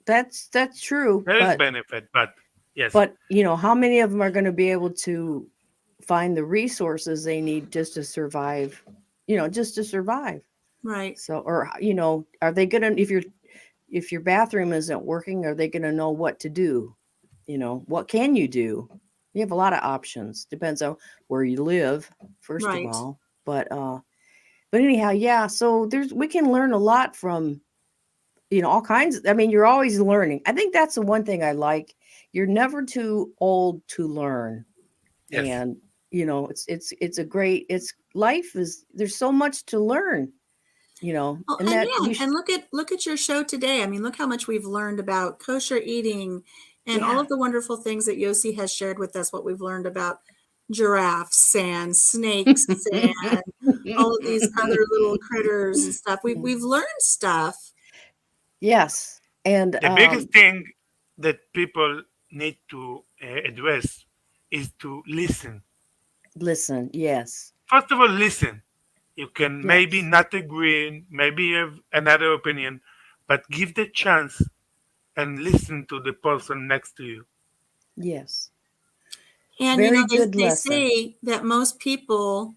That's true. There is benefit, but yes. But, how many of them are going to be able to find the resources they need just to survive, just to survive? Right. So, or, are they going to, if your bathroom isn't working, are they going to know what to do? What can you do? You have a lot of options. Depends on where you live, first of Right. all. But anyhow, yeah. So we can learn a lot from, all kinds. I mean, you're always learning. I think that's the one thing I like. You're never too old to learn. Yes. And, it's a great, there's so much to learn, Well, and and that yeah, and look at your show today. I mean, look how much we've learned about kosher eating and all Yeah. of the wonderful things that Yossi has shared with us, what we've learned about giraffes and snakes and all of these other little critters and stuff. We've learned stuff. Yes. And The biggest thing that people need to address is to listen. listen, yes. First of all, listen. You can maybe Yes. not agree, maybe you have another opinion, but give the chance and listen to the person next to you. Yes. And Very good they lesson. say that most people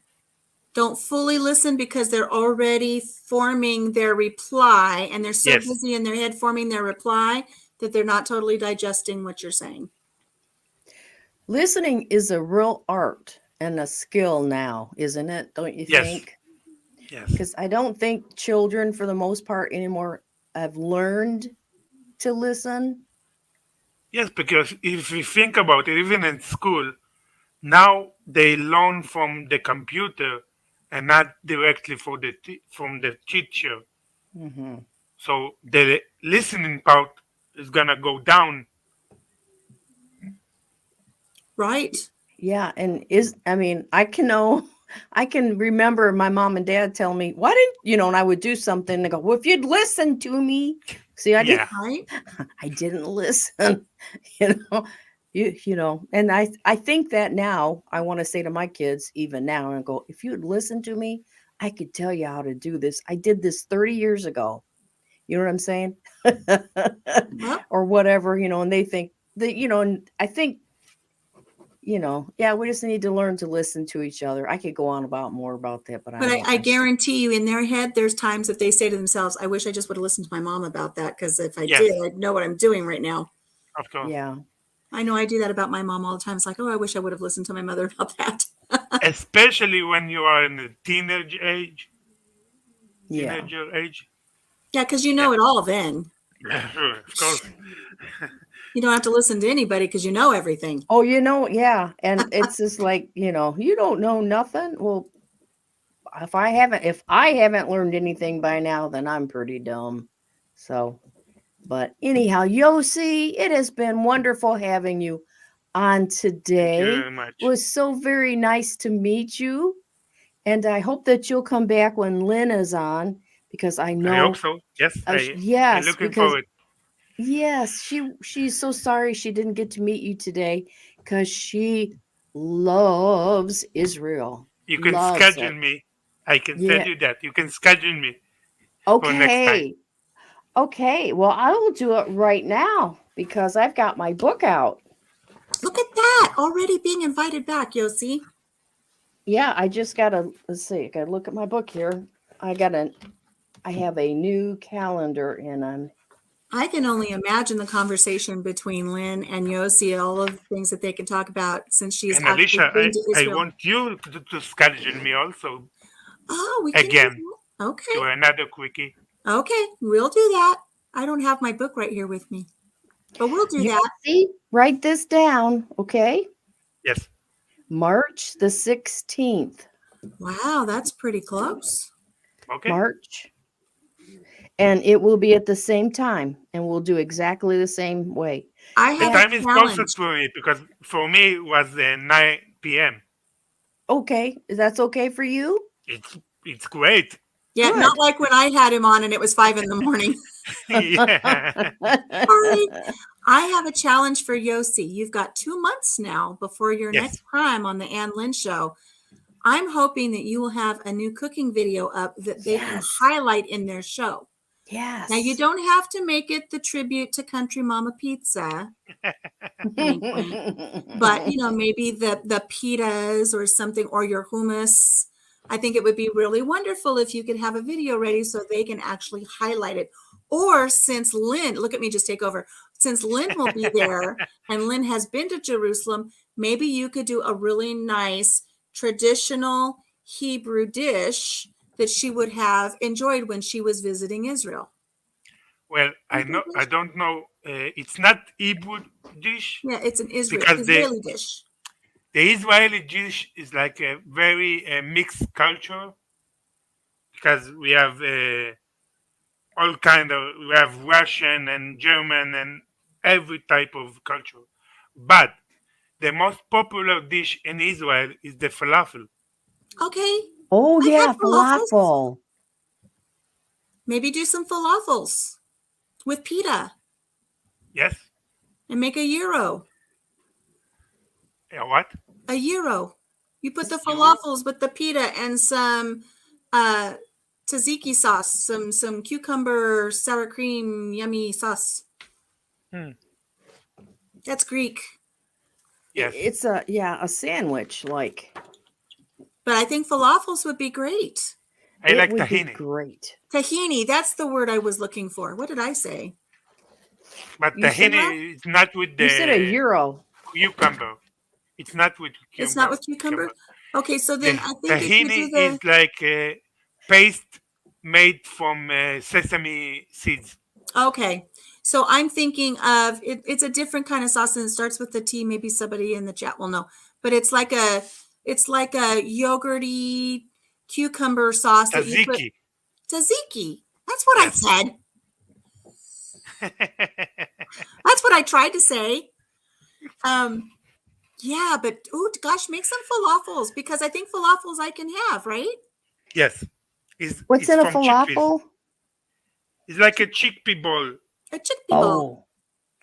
don't fully listen because they're already forming their reply and they're so Yes. busy in their head forming their reply that they're not totally digesting what you're saying. Listening is a real art and a skill now, isn't it? Don't you Yes. think? Yes. Because I don't think children, for the most part anymore, have learned to listen. Yes, because if you think about it, even in school, now they learn from the computer and not directly from the teacher. Hmm. So the listening part is gonna go down. Right. Yeah, and I mean, I can know, I can remember my mom and dad tell me, "Why didn't you know?" And I would do something. And they go, "Well, if you'd listen to me." See, I did. Yeah, Right. I didn't listen. You know, you know, and I think that now I want to say to my kids, even now, and go, if you would listen to me, I could tell you how to do this. I did this 30 years ago. You know what I'm saying? Well, Or whatever, you know, and they think that, you know, and I think, you know, yeah, we just need to learn to listen to each other. I could go on about more about that, but I but won't. I guarantee you in their head, there's times that they say to themselves, I wish I just would have listened to my mom about that. Because if I yes, did, I'd know what I'm doing right now. of course. Yeah. I know I do that about my mom all the time. It's like, oh, I wish I would have listened to my mother about that. Especially when you are in the Yeah. teenager age. Yeah, because you Yeah, know it all then. of course. You don't have to listen to anybody because you know everything. Oh, you know, yeah. And it's just like, you know, you don't know nothing. Well, if I haven't learned anything by now, then I'm pretty dumb. So, but anyhow, Yossi, it has been wonderful having you on Thank you today. very It much. was so very nice to meet you. And I hope that you'll come back when Lynn is on because I I hope know, so. Yes, I yes, looking because forward. yes, she's so sorry she didn't get to meet you today because she loves Israel. You can Loves schedule it. me. I can tell Yeah. you that. You can schedule me for next time. Okay. Okay. Well, I will do it right now because I've got my book out. Look at that. Already being invited back, Yossi. Yeah, I just gotta let's see. I gotta look at my book here. I have a new calendar and I'm I can only imagine the conversation between Lynn and Yossi, all of the things that they can talk about since she's And actually Alicia, been to I Israel. want you to schedule me also Oh, we can do again that. Okay. to another quickie. Okay. We'll do that. I don't have my book right here with me, but we'll do you that. see, write this down, okay? Yes. March the 16th. Wow, that's pretty close. Okay. March. And it will be at the same time and we'll do exactly the same way. I The have a And time is perfect challenge. for me because for me it was 9 p.m. okay, that's okay for you? It's great. Yeah, Good. not like when I had him on and it was 5 in the morning. Yeah. Sorry. I have a challenge for Yossi. You've got 2 months now before your Yes. next time on the Ann Lynn Show. I'm hoping that you will have a new cooking video up that they can Yes. highlight in their show. Yes. Now, you don't have to make it the tribute to Country Mama Pizza, wink, wink, but maybe the pitas or something, or your hummus. I think it would be really wonderful if you could have a video ready so they can actually highlight it. Or since Lynn, look at me just take over. Since Lynn will be there and Lynn has been to Jerusalem, maybe you could do a really nice traditional Hebrew dish that she would have enjoyed when she was visiting Israel. Well, You think I that's- don't know. It's not Hebrew dish Yeah, it's an because Israeli dish. the Israeli dish is like a very mixed culture because we have all kind of we have Russian and German and every type of culture. But the most popular dish in Israel is the falafel. Okay. Oh I've had yeah, falafels. falafel. Maybe do some falafels with pita Yes. and make a gyro. Yeah, what? A gyro. You put the You? falafels with the pita and some tzatziki sauce, some cucumber sour cream yummy sauce. Hmm. That's Greek. Yes. It's a sandwich like. But I think falafels would be great. I It like would be tahini, great. Tahini, that's the word I was looking for. What did I say? but You said what? tahini is not with You said a the euro. cucumber. It's not with It's not with cucumber. cucumber? Okay, so The then I think if you do tahini is like a paste made from sesame seeds. okay. So I'm thinking of it's a different kind of sauce and it starts with the T. Maybe somebody in the chat will know, but it's like a yogurty cucumber sauce that you put. Tzatziki. Tzatziki. That's what Yes. I said. That's what I tried to say. Yeah, but oh gosh, make some falafels because I think falafels I can have, right? Yes. What's It's in a from chickpeas. falafel? It's like a chickpea ball. A chickpea ball. Oh,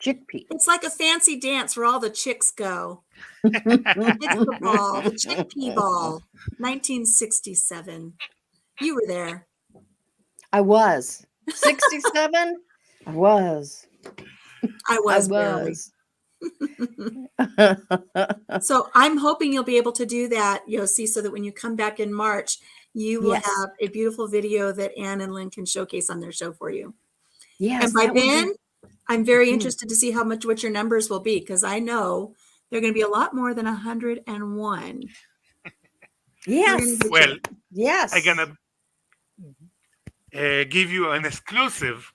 chickpea. It's like a fancy dance where all the chicks go. It's the ball, the chickpea ball, 1967. You were there. I was 67. I was. I was barely. So I'm hoping you'll be able to do that, Yossi, so that when you come back in March, you will Yes. have a beautiful video that Ann and Lynn can showcase on their show for you. Yes. And by that would be- then, I'm very Mhm. interested to see what your numbers will be because I know they're going to be a lot more than 101. Yes. Well, Yes. I'm gonna give you an exclusive.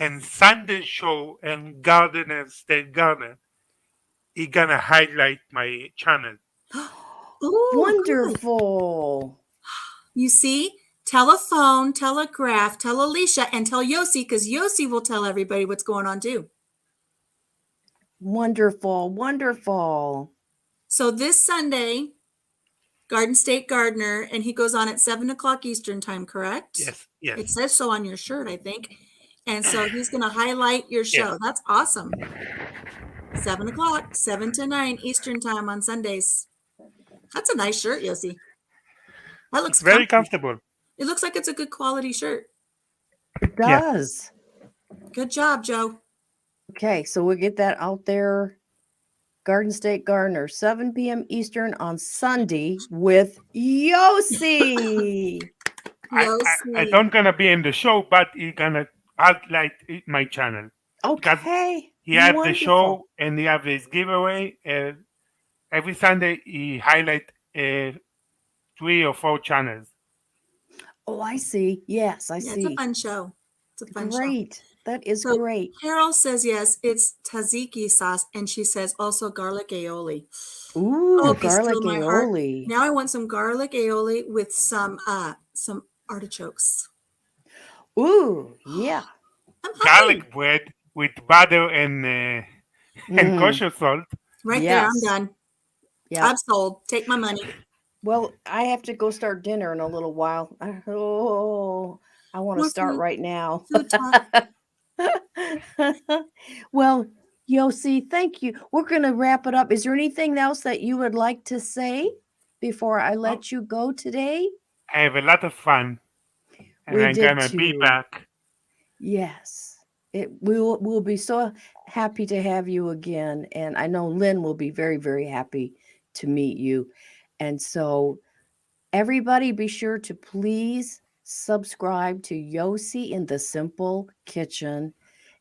And Sunday show and Gardener State Garden, he gonna highlight my channel. Ooh, Wonderful. good. You see, telephone, telegraph, tell Alicia, and tell Yossi because Yossi will tell everybody what's going on too. Wonderful. Wonderful. So this Sunday, Garden State Gardener, and he goes on at 7:00 Eastern time, correct? Yes, It yes. says so on your shirt, I think. And so he's going to highlight your show. Yes. That's awesome. 7:00, 7 to 9 Eastern time on Sundays. That's a nice shirt, Yossi. That looks Very comfy. comfortable. It looks like it's a good quality shirt. It Yeah. does. Good job, Joe. Okay, so we'll get that out there. Garden State Gardener, 7 p.m. Eastern on Sunday with Yossi. I Yossi. don't gonna be in the show, but he gonna highlight my channel. Okay. He have the Wonderful. show and he have his giveaway. Every Sunday he highlight 3 or 4 channels. Oh, I see. Yes, I Yeah, see. it's a fun show. It's a fun show. Great. That is So- great. Carol says yes, it's tzatziki sauce, and she says also garlic aioli. Ooh, Oh, be garlic still my heart. aioli. Now I want some garlic aioli with some artichokes. Ooh, yeah. I'm hungry. Garlic bread with butter and Mm, kosher salt. Right there, I'm yes. done. yeah. I'm sold. Take my money. Well, I have to go start dinner in a little while. Oh, I want to More start food- right now. food talk. Well, Yossi, thank you. We're going to wrap it up. Is there anything else that you would like to say before I let you go today? I have a lot of fun. And We I'm did gonna be too. back. Yes. We'll be so happy to have you again. And I know Lynn will be very, very happy to meet you. And so everybody be sure to please subscribe to Yossi in the Simple Kitchen.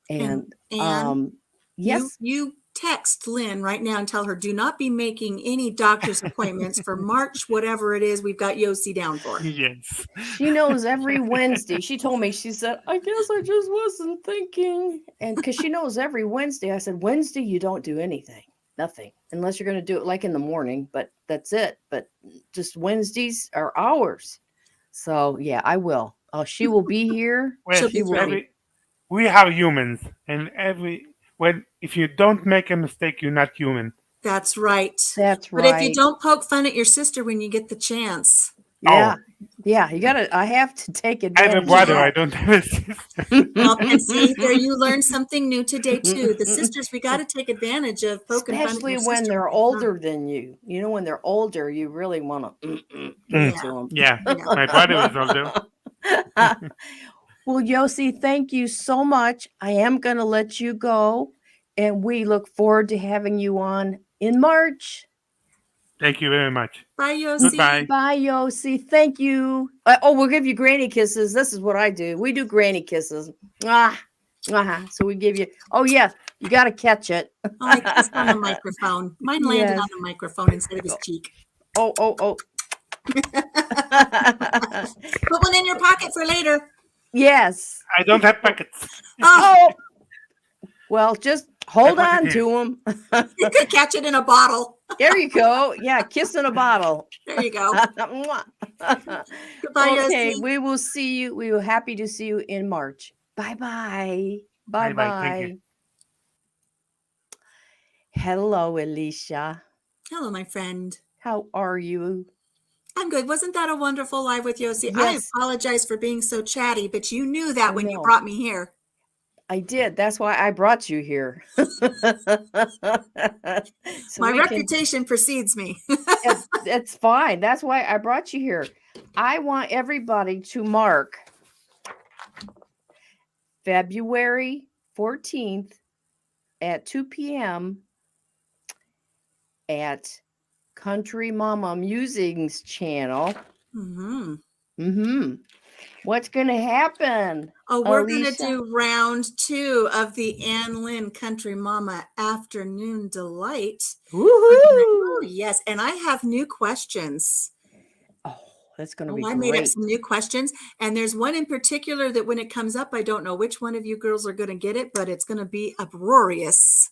And And yes, you text Lynn right now and tell her do not be making any doctor's appointments for March, whatever it is we've got Yossi down for. Yes. she knows every Wednesday. She told me, she said, I guess I just wasn't thinking. And because she knows every Wednesday, I said, Wednesday, you don't do anything, nothing, unless you're going to do it like in the morning, but that's it. But just Wednesdays are ours. So yeah, I will. She will be here. Well, She will be. we are humans, and if you don't make a mistake, you're not human. That's right. That's But right. if you don't poke fun at your sister when you get the chance. Yeah. Yeah. I have to take I advantage have a of brother. that. I don't have a sister. Well, and see, there you learned something new today too. The sisters, we got to take advantage of poking fun at Especially your when sister they're when they come. older than you. You know, when they're older, you really want to Yeah. to them. Yeah, my brother is older. Well, Yossi, thank you so much. I am going to let you go, and we look forward to having you on in March. Thank you very much. Bye, Yossi. Goodbye. Bye, Yossi. Thank you. We'll give you granny kisses. This is what I do. We do granny kisses. So we give you. Oh, yes. You got to catch it. Oh, I kissed on the microphone. Mine landed Yes. on the microphone instead of his cheek. Oh. Put one in your pocket for later. Yes. I don't have packets. Oh, Well, just hold put it on here. to them. You could catch it in a bottle. There you go. Yeah, kiss in a bottle. There you go. Mwah. Goodbye, Okay, Yossi. we will see you. We were happy to see you in March. Bye-bye. Bye-bye. Thank you. Bye-bye. Hello, Alicia. Hello, my friend. How are you? I'm good. Wasn't that a wonderful live with Yossi? Yes. I apologize for being so chatty, but you knew that when you No. brought me here. I did. That's why I brought you here. So My we can- reputation precedes me. That's fine. That's why I brought you here. I want everybody to mark February 14th at 2 p.m. at Country Mama Musings channel. Mm-hmm. What's going to happen? Oh, we're going to Alicia? do round 2 of the Ann Lynn Country Mama Afternoon Delight. Woohoo! Oh, yes. And I have new questions. Oh, that's going to be I great. made up some new questions. And there's one in particular that when it comes up, I don't know which one of you girls are going to get it, but it's going to be uproarious.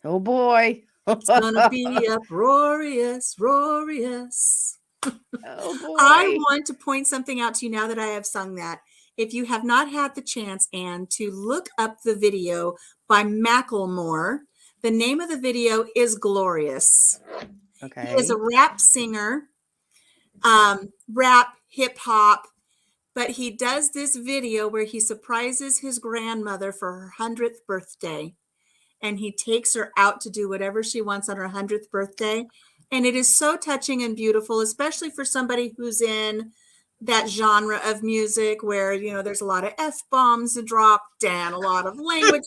Oh, boy. It's going to be uproarious, roarious. Oh, boy. I want to point something out to you now that I have sung that. If you have not had the chance, Anne, to look up the video by Macklemore, the name of the video is Glorious. Okay. He is a rap singer, rap, hip hop, but he does this video where he surprises his grandmother for her 100th birthday. And he takes her out to do whatever she wants on her 100th birthday. And it is so touching and beautiful, especially for somebody who's in that genre of music where, you know, there's a lot of F-bombs dropped and a lot of language,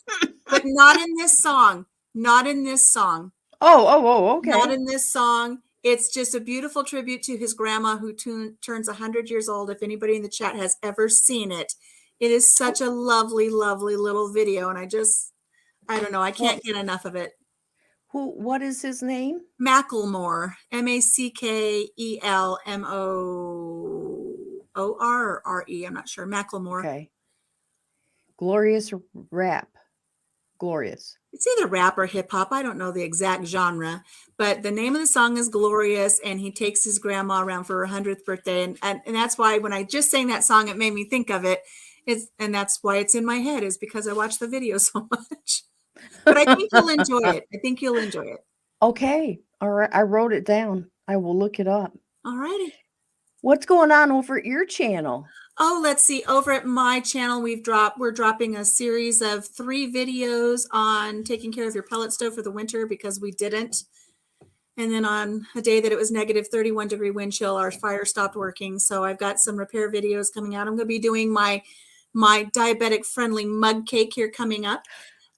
but not in this song. Not in this song. Oh, okay. Not in this song. It's just a beautiful tribute to his grandma who turns 100 years old. If anybody in the chat has ever seen it, it is such a lovely, lovely little video. And I don't know. I can't get enough of it. What is his name? Macklemore, Macklemore, or R-E. I'm not sure. Macklemore. Okay. Glorious rap. Glorious. It's either rap or hip hop. I don't know the exact genre, but the name of the song is Glorious, and he takes his grandma around for her 100th birthday. And that's why when I just sang that song, it made me think of it. And that's why it's in my head, is because I watched the video so much. But I think you'll enjoy it. I think you'll enjoy it. Okay. All right. I wrote it down. I will look it up. All righty. What's going on over at your channel? Oh, let's see. Over at my channel, we're dropping a series of 3 videos on taking care of your pellet stove for the winter because we didn't. And then on a day that it was negative 31-degree wind chill, our fire stopped working. So I've got some repair videos coming out. I'm going to be doing my diabetic friendly mug cake here coming up.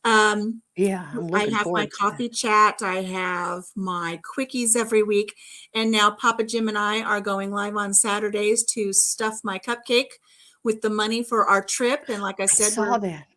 Yeah, I'm looking I have forward my to coffee chat. I have my quickies every week. And now Papa Jim and I are going live on Saturdays to stuff my cupcake with the money for our trip. And like I said,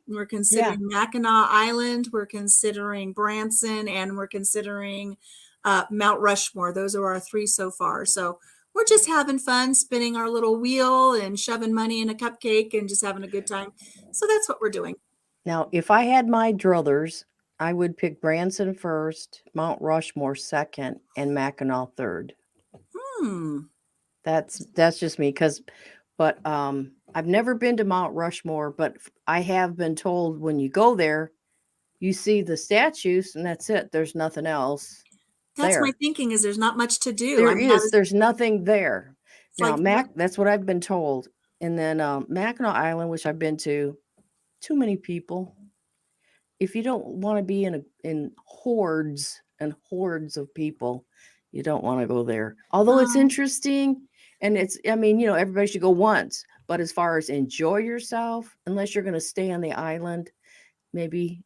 we're considering Mackinac Island, we're considering Branson, and we're considering Mount Rushmore. Those are our 3 so far. So we're just having fun, spinning our little wheel and shoving money in a cupcake and just having a good time. So that's what we're doing. Now, if I had my druthers, I would pick Branson first, Mount Rushmore second, and Mackinac third. That's just me, but I've never been to Mount Rushmore, but I have been told when you go there, you see the statues and that's it. There's nothing else. That's there. My thinking is there's not much to do. There's nothing there. Now, like, that's what I've been told. And then Mackinac Island, which I've been to, too many people. If you don't want to be in hordes and hordes of people, you don't want to go there. Although it's interesting and everybody should go once. But as far as enjoy yourself, unless you're going to stay on the island, maybe,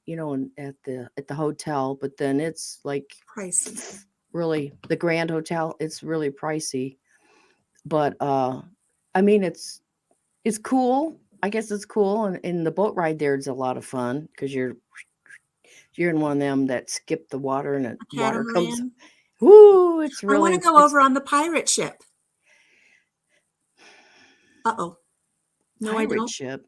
at the hotel, but then it's like pricey. Really, the Grand Hotel, it's really pricey. But it's cool. I guess it's cool. And the boat ride there is a lot of fun because you're in one of them that skip the water and the water comes. Woo! It's really. I want to go over on the pirate ship. Uh-oh. No, I don't. Ship.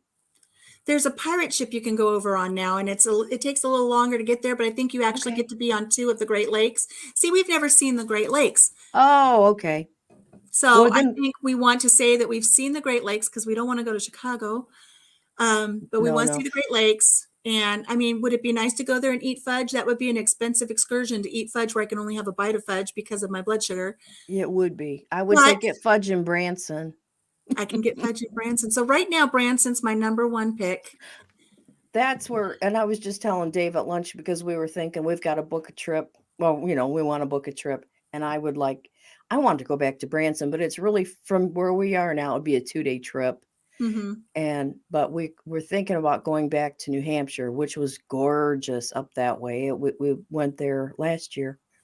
There's a pirate ship you can go over on now, and it takes a little longer to get there, but I think you actually Okay. get to be on 2 of the Great Lakes. See, we've never seen the Great Lakes. Oh, okay. So Well, I then, think we want to say that we've seen the Great Lakes because we don't want to go to Chicago. But we want to see no. the Great Lakes. And I mean, would it be nice to go there and eat fudge? That would be an expensive excursion to eat fudge where I can only have a bite of fudge because of my blood sugar. It would be. I would say But get fudge in Branson. I can get fudge in Branson. So right now, Branson's my number 1 pick. That's where, and I was just telling Dave at lunch because we were thinking we've got to book a trip. Well, we want to book a trip, and I want to go back to Branson, but it's really from where we are now. It'd be a 2-day trip, but we're thinking about going back to New Hampshire, which was gorgeous up that way. We went there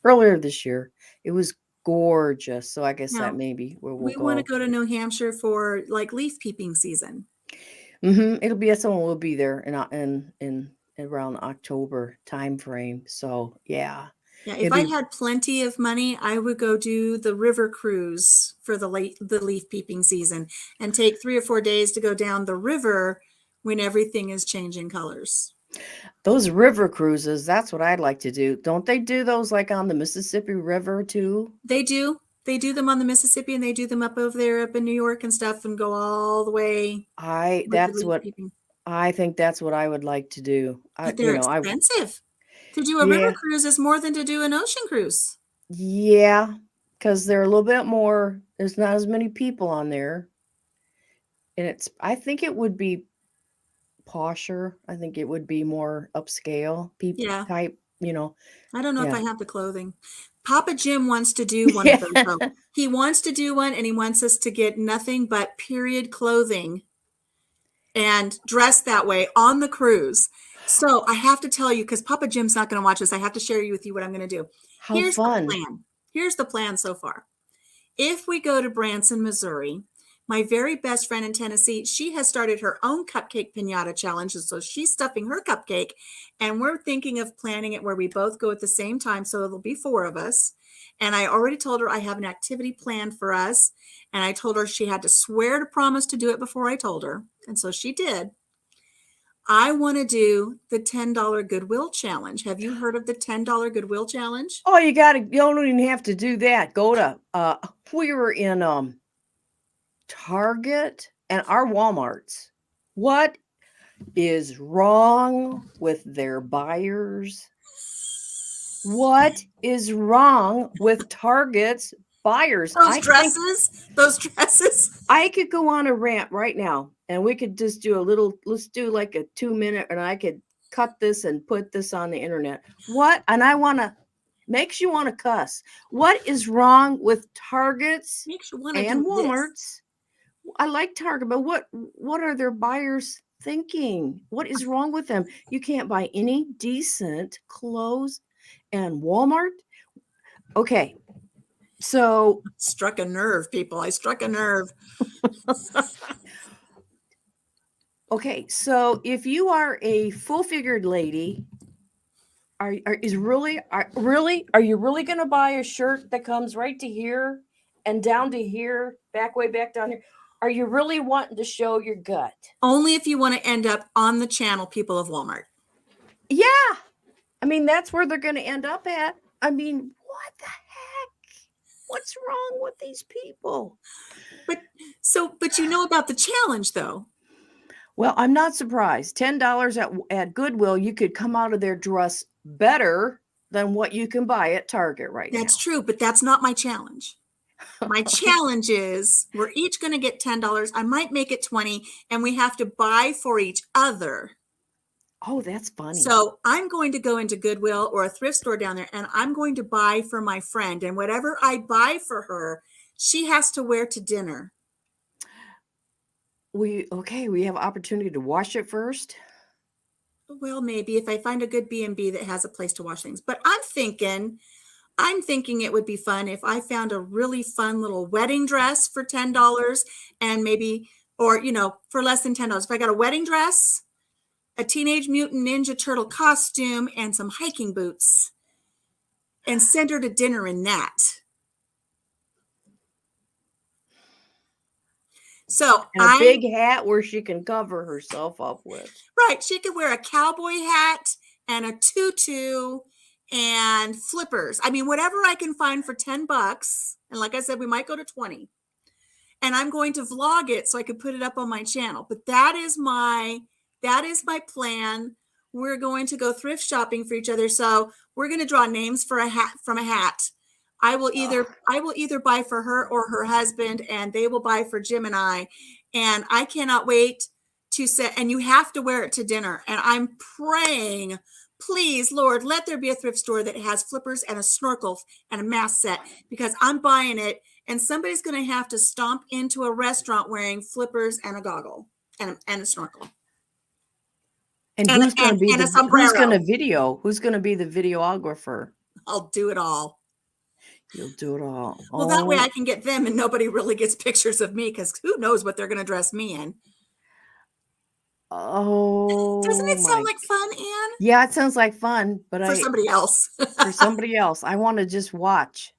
earlier this year. It was gorgeous. So I guess Now, that may be where we'll we want to go. go to New Hampshire for like leaf peeping season. It'll be someone will be there in around October time frame. So yeah. Yeah, if It'd I be had plenty of money, I would go do the river cruise for the leaf peeping season and take 3 or 4 days to go down the river when everything is changing colors. those river cruises, that's what I'd like to do. Don't they do those like on the Mississippi River too? They do. They do them on the Mississippi, and they do them up over there up in New York and stuff, and go all the way with the leaf peeping. I think that's what I would like to do. But they're expensive. To do a river cruise is more than to do an ocean cruise. Yeah, because they're a little bit more, there's not as many people on there. And I think it would be posher. I think it would be more upscale people type, I don't know if I have the clothing. Papa Jim wants to do one of those, though. He wants to do one, and he wants us to get nothing but period clothing and dress that way on the cruise. So I have to tell you, because Papa Jim's not going to watch this, I have to share with you what I'm going to do. Here's the plan. Here's the plan so far. If we go to Branson, Missouri, my very best friend in Tennessee, she has started her own cupcake piñata challenge. And so she's stuffing her cupcake, and we're thinking of planning it where we both go at the same time. So it'll be 4 of us. And I already told her I have an activity planned for us. And I told her she had to swear to promise to do it before I told her. And so she did. I want to do the $10 Goodwill Challenge. Have you heard of the $10 Goodwill Challenge? Oh, you don't even have to do that. Go to, we were in Target and our Walmarts. What is wrong with their buyers? What is wrong with Target's buyers? Those dresses. I could go on a rant right now, and we could just let's do like a 2-minute, and I could cut this and put this on the internet. Makes you want to cuss. What is wrong with Targets and Walmarts? I like Target, but what are their buyers thinking? What is wrong with them? You can't buy any decent clothes and Walmart. Okay. So struck a nerve, people. I struck a nerve. Okay, so if you are a full-figured lady, are you really going to buy a shirt that comes right to here and down to here, way back down here? Are you really wanting to show your gut? Only if you want to end up on the channel, people of Walmart. Yeah. I mean, that's where they're going to end up at. I mean, what the heck? What's wrong with these people? But you know about the challenge, though. Well, I'm not surprised. $10 at Goodwill, you could come out of there dressed better than what you can buy at Target right now. That's true, but that's not my challenge. My challenge is we're each going to get $10. I might make it 20, and we have to buy for each other. Oh, that's funny. So I'm going to go into Goodwill or a thrift store down there, and I'm going to buy for my friend. And whatever I buy for her, she has to wear to dinner. We have opportunity to wash it first. Well, maybe if I find a good B&B that has a place to wash things. But I'm thinking it would be fun if I found a really fun little wedding dress for $10 and maybe, or, for less than $10. If I got a wedding dress, a Teenage Mutant Ninja Turtle costume, and some hiking boots, and send her to dinner in that. So And a big hat where she can cover herself up with. Right. She could wear a cowboy hat and a tutu and flippers. I mean, whatever I can find for $10. And like I said, we might go to 20. And I'm going to vlog it so I could put it up on my channel. But that is my plan. We're going to go thrift shopping for each other. So we're going to draw names for a hat from a hat. I will either buy for her or her husband, and they will buy for Jim and I. And I cannot wait to set, and you have to wear it to dinner. And I'm praying, please, Lord, let there be a thrift store that has flippers and a snorkel and a mask set, because I'm buying it. And somebody's going to have to stomp into a restaurant wearing flippers and a goggle and a snorkel. And who's going to be a sombrero. Who's going to be the videographer? I'll do it all. You'll do it all. Well, that way I can get them and nobody really gets pictures of me, because who knows what they're going to dress me in. Oh, doesn't it sound like fun, Ann? Yeah, it sounds like fun, but for somebody else. For somebody else, I want to just watch.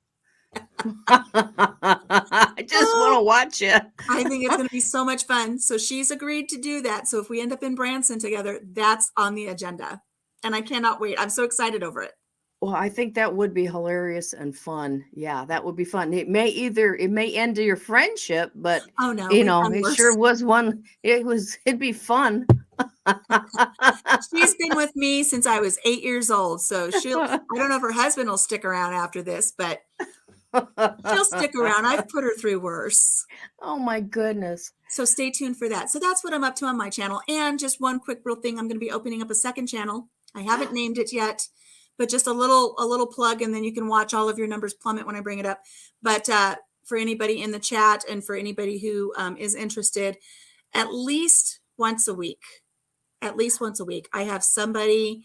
I just want to watch it. I think it's going to be so much fun. So she's agreed to do that. So if we end up in Branson together, that's on the agenda, and I cannot wait. I'm so excited over it. Well, I think that would be hilarious and fun. Yeah, that would be fun. It may end your friendship, but oh no, it sure was one. It'd be fun. She's been with me since I was 8 years old. So I don't know if her husband will stick around after this, but she'll stick around. I've put her through worse. Oh my goodness. So stay tuned for that. So that's what I'm up to on my channel. And just one quick real thing, I'm going to be opening up a second channel. I haven't named it yet, but just a little plug, and then you can watch all of your numbers plummet when I bring it up. But for anybody in the chat and for anybody who is interested, at least once a week, I have somebody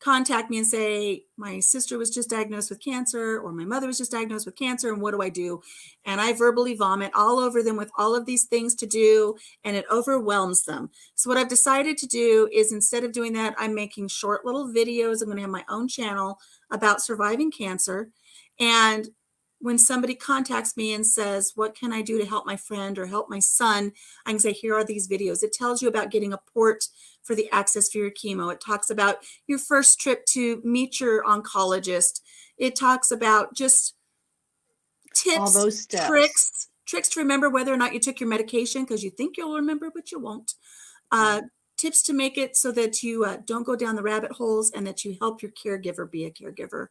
contact me and say, my sister was just diagnosed with cancer, or my mother was just diagnosed with cancer, and what do I do? And I verbally vomit all over them with all of these things to do, and it overwhelms them. So what I've decided to do is, instead of doing that, I'm making short little videos. I'm going to have my own channel about surviving cancer. And when somebody contacts me and says, what can I do to help my friend or help my son? I can say, here are these videos. It tells you about getting a port for the access for your chemo. It talks about your first trip to meet your oncologist. It talks about just tips, all those steps. tricks to remember whether or not you took your medication, because you think you'll remember, but you won't. Tips to make it so that you don't go down the rabbit holes, and that you help your caregiver be a caregiver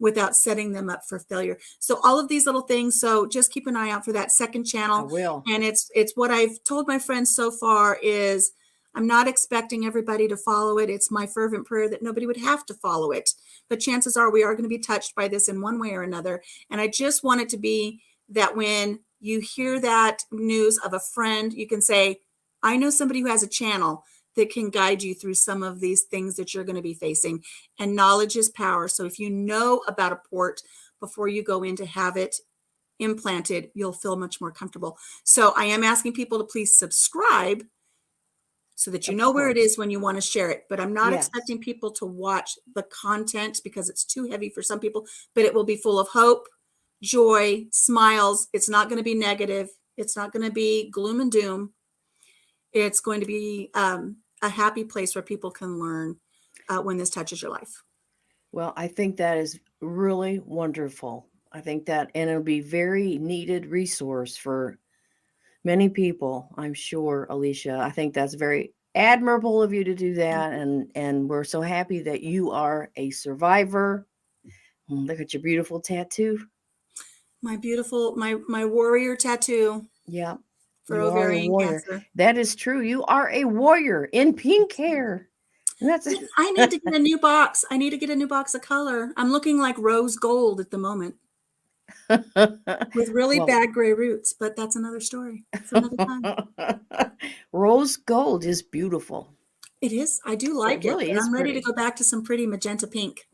without setting them up for failure. So all of these little things. So just keep an eye out for that second channel. I will. And it's what I've told my friends so far is, I'm not expecting everybody to follow it. It's my fervent prayer that nobody would have to follow it. But chances are we are going to be touched by this in one way or another. And I just want it to be that when you hear that news of a friend, you can say, I know somebody who has a channel that can guide you through some of these things that you're going to be facing. And knowledge is power. So if you know about a port before you go in to have it implanted, you'll feel much more comfortable. So I am asking people to please subscribe, so that you know where it is when you want to share it. But I'm not expecting people to watch the content, because it's too heavy for some people, but it will be full of hope, joy, smiles. It's not going to be negative. It's not going to be gloom and doom. It's going to be a happy place where people can learn when this touches your life. Well, I think that is really wonderful. I think that, and it'll be very needed resource for many people, I'm sure, Alicia. I think that's very admirable of you to do that. And we're so happy that you are a survivor. Look at your beautiful tattoo. My beautiful, my warrior tattoo. Yeah. For ovarian cancer. That is true. You are a warrior in pink hair. And that's I need to get a new box. I need to get a new box of color. I'm looking like rose gold at the moment. With really bad gray roots, but that's another story. That's another time. Rose gold is beautiful. It is. I do like it. Really I'm ready to go back to some pretty magenta pink.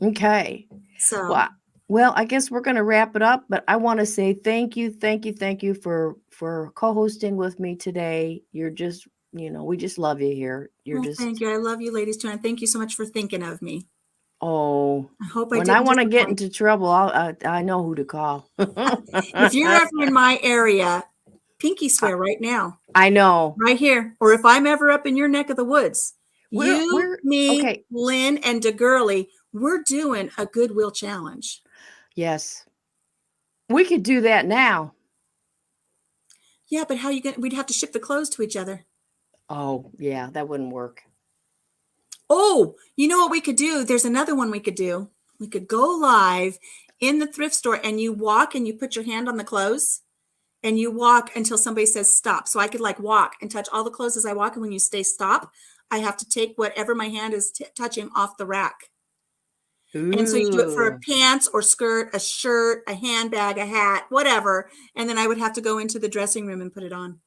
Okay. So well, I guess we're going to wrap it up, but I want to say thank you for co-hosting with me today. You're just, we just love you here. Thank you. I love you ladies too. And thank you so much for thinking of me. Oh, I hope when I want to get into trouble, I know who to call. If you're ever in my area, pinky swear right now, I know. right here. Or if I'm ever up in your neck of the woods, We're me, okay. Lynn, and DeGurley, we're doing a Goodwill challenge. Yes. We could do that now. Yeah, but how you going? We'd have to ship the clothes to each other. Oh, yeah, that wouldn't work. Oh, you know what we could do? There's another one we could do. We could go live in the thrift store and you walk and you put your hand on the clothes and you walk until somebody says stop. So I could like walk and touch all the clothes as I walk. And when you say stop, I have to take whatever my hand is touching off the rack. And so you do it for a Ooh. pants or skirt, a shirt, a handbag, a hat, whatever. And then I would have to go into the dressing room and put it on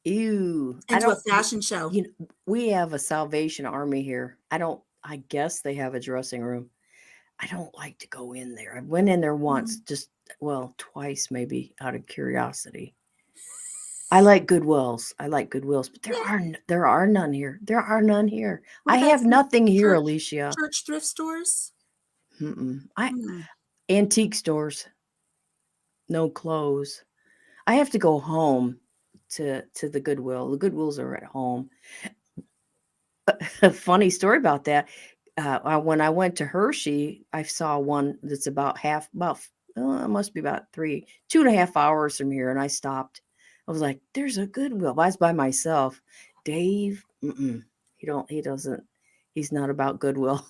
Ew. and do a fashion show. You know, we have a Salvation Army here. I guess they have a dressing room. I don't like to go in there. I went in there once, twice maybe out of curiosity. I like Goodwills, but there are none here. There are none here. What I about have some nothing here, church- Alicia. Church thrift stores? Antique stores, no clothes. I have to go home to the Goodwill. The Goodwills are at home. A funny story about that. When I went to Hershey, I saw one that's it must be about 2.5 hours from here. And I stopped. I was like, there's a Goodwill. I was by myself. Dave, he's not about Goodwill.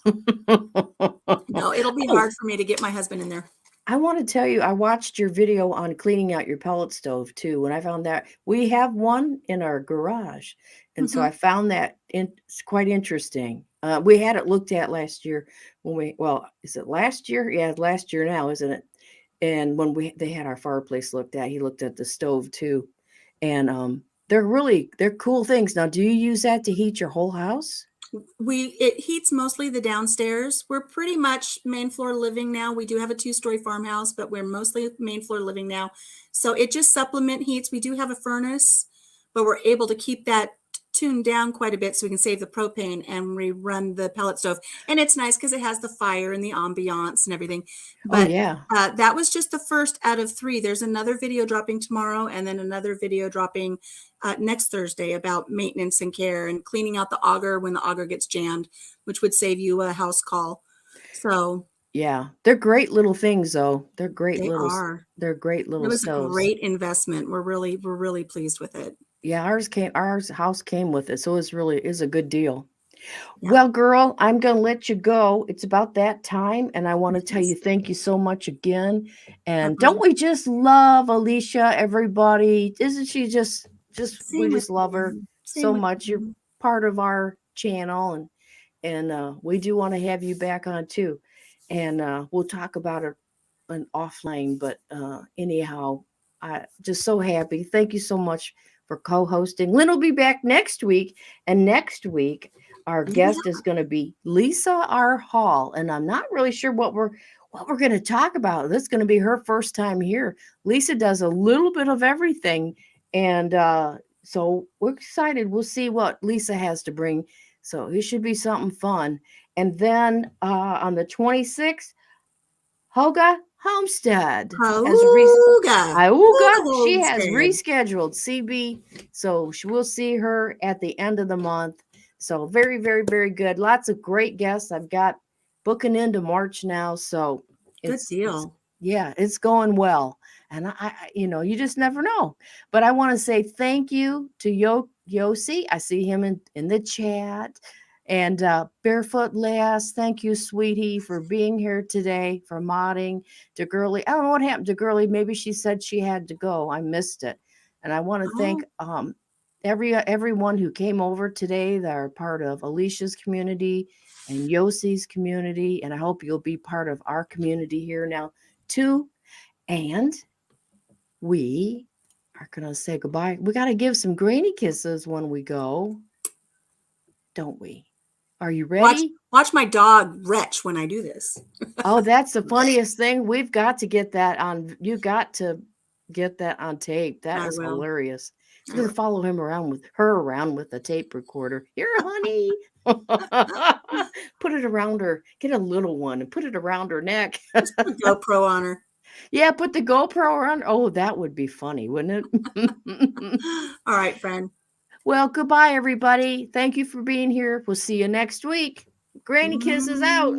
No, it'll be hard for me to get my husband in there. I want to tell you, I watched your video on cleaning out your pellet stove too. When I found that we have one in our garage. And so I found that it's quite interesting. We had it looked at last year is it last year? Yeah, last year now, isn't it? And when they had our fireplace looked at, he looked at the stove too. And they're cool things. Now, do you use that to heat your whole house? It heats mostly the downstairs. We're pretty much main floor living now. We do have a 2-story farmhouse, but we're mostly main floor living now. So it just supplement heats. We do have a furnace, but we're able to keep that tuned down quite a bit so we can save the propane and we run the pellet stove. And it's nice because it has the fire and the ambiance and everything. But yeah. That was just the first out of 3. There's another video dropping tomorrow and then another video dropping next Thursday about maintenance and care and cleaning out the auger when the auger gets jammed, which would save you a house call. So yeah, they're great little things though. They're great They are. They're great little It was stoves. a great investment. We're really pleased with it. Yeah, our house came with it, so it's a good deal. Yeah. Well, girl, I'm gonna let you go. It's about that time, and I want to tell you thank you so much again. And don't we just love Alicia, everybody? Isn't she just we just love her so much. You're part of our channel, and we do want to have you back on too. And we'll talk about it an offline, but anyhow, I just so happy. Thank you so much for co-hosting. Lynn will be back next week, and next week our guest is going to be Lisa R. Hall, and I'm not really sure what we're going to talk about. This is going to be her first time here. Lisa does a little bit of everything, and so we're excited. We'll see what Lisa has to bring. So it should be something fun. And then on the 26th, Hoga Homestead she has rescheduled CB, so we'll see her at the end of the month. So very, very, very good. Lots of great guests. I've got booking into March now, so good deal. It's going well, and I you just never know. But I want to say thank you to Yossi. I see him in the chat. And Barefoot Lass, thank you, sweetie, for being here today, for modding. To Girly, I don't know what happened to Girly. Maybe she said she had to go. I missed it. And I want to thank everyone who came over today that are part of Alicia's community and Yossi's community. And I hope you'll be part of our community here now, too. And we are going to say goodbye. We got to give some granny kisses when we go, don't we? Are you ready? Watch my dog retch when I do this. Oh, that's the funniest thing. We've got to get that on. You got to get that on tape. That is hilarious. I'm going to follow her around with a tape recorder. Here, honey. Put it around her. Get a little one and put it around her neck. Just put a GoPro on her. Yeah, put the GoPro around. Oh, that would be funny, wouldn't it? All right, friend. Well, goodbye, everybody. Thank you for being here. We'll see you next week. Granny kisses out.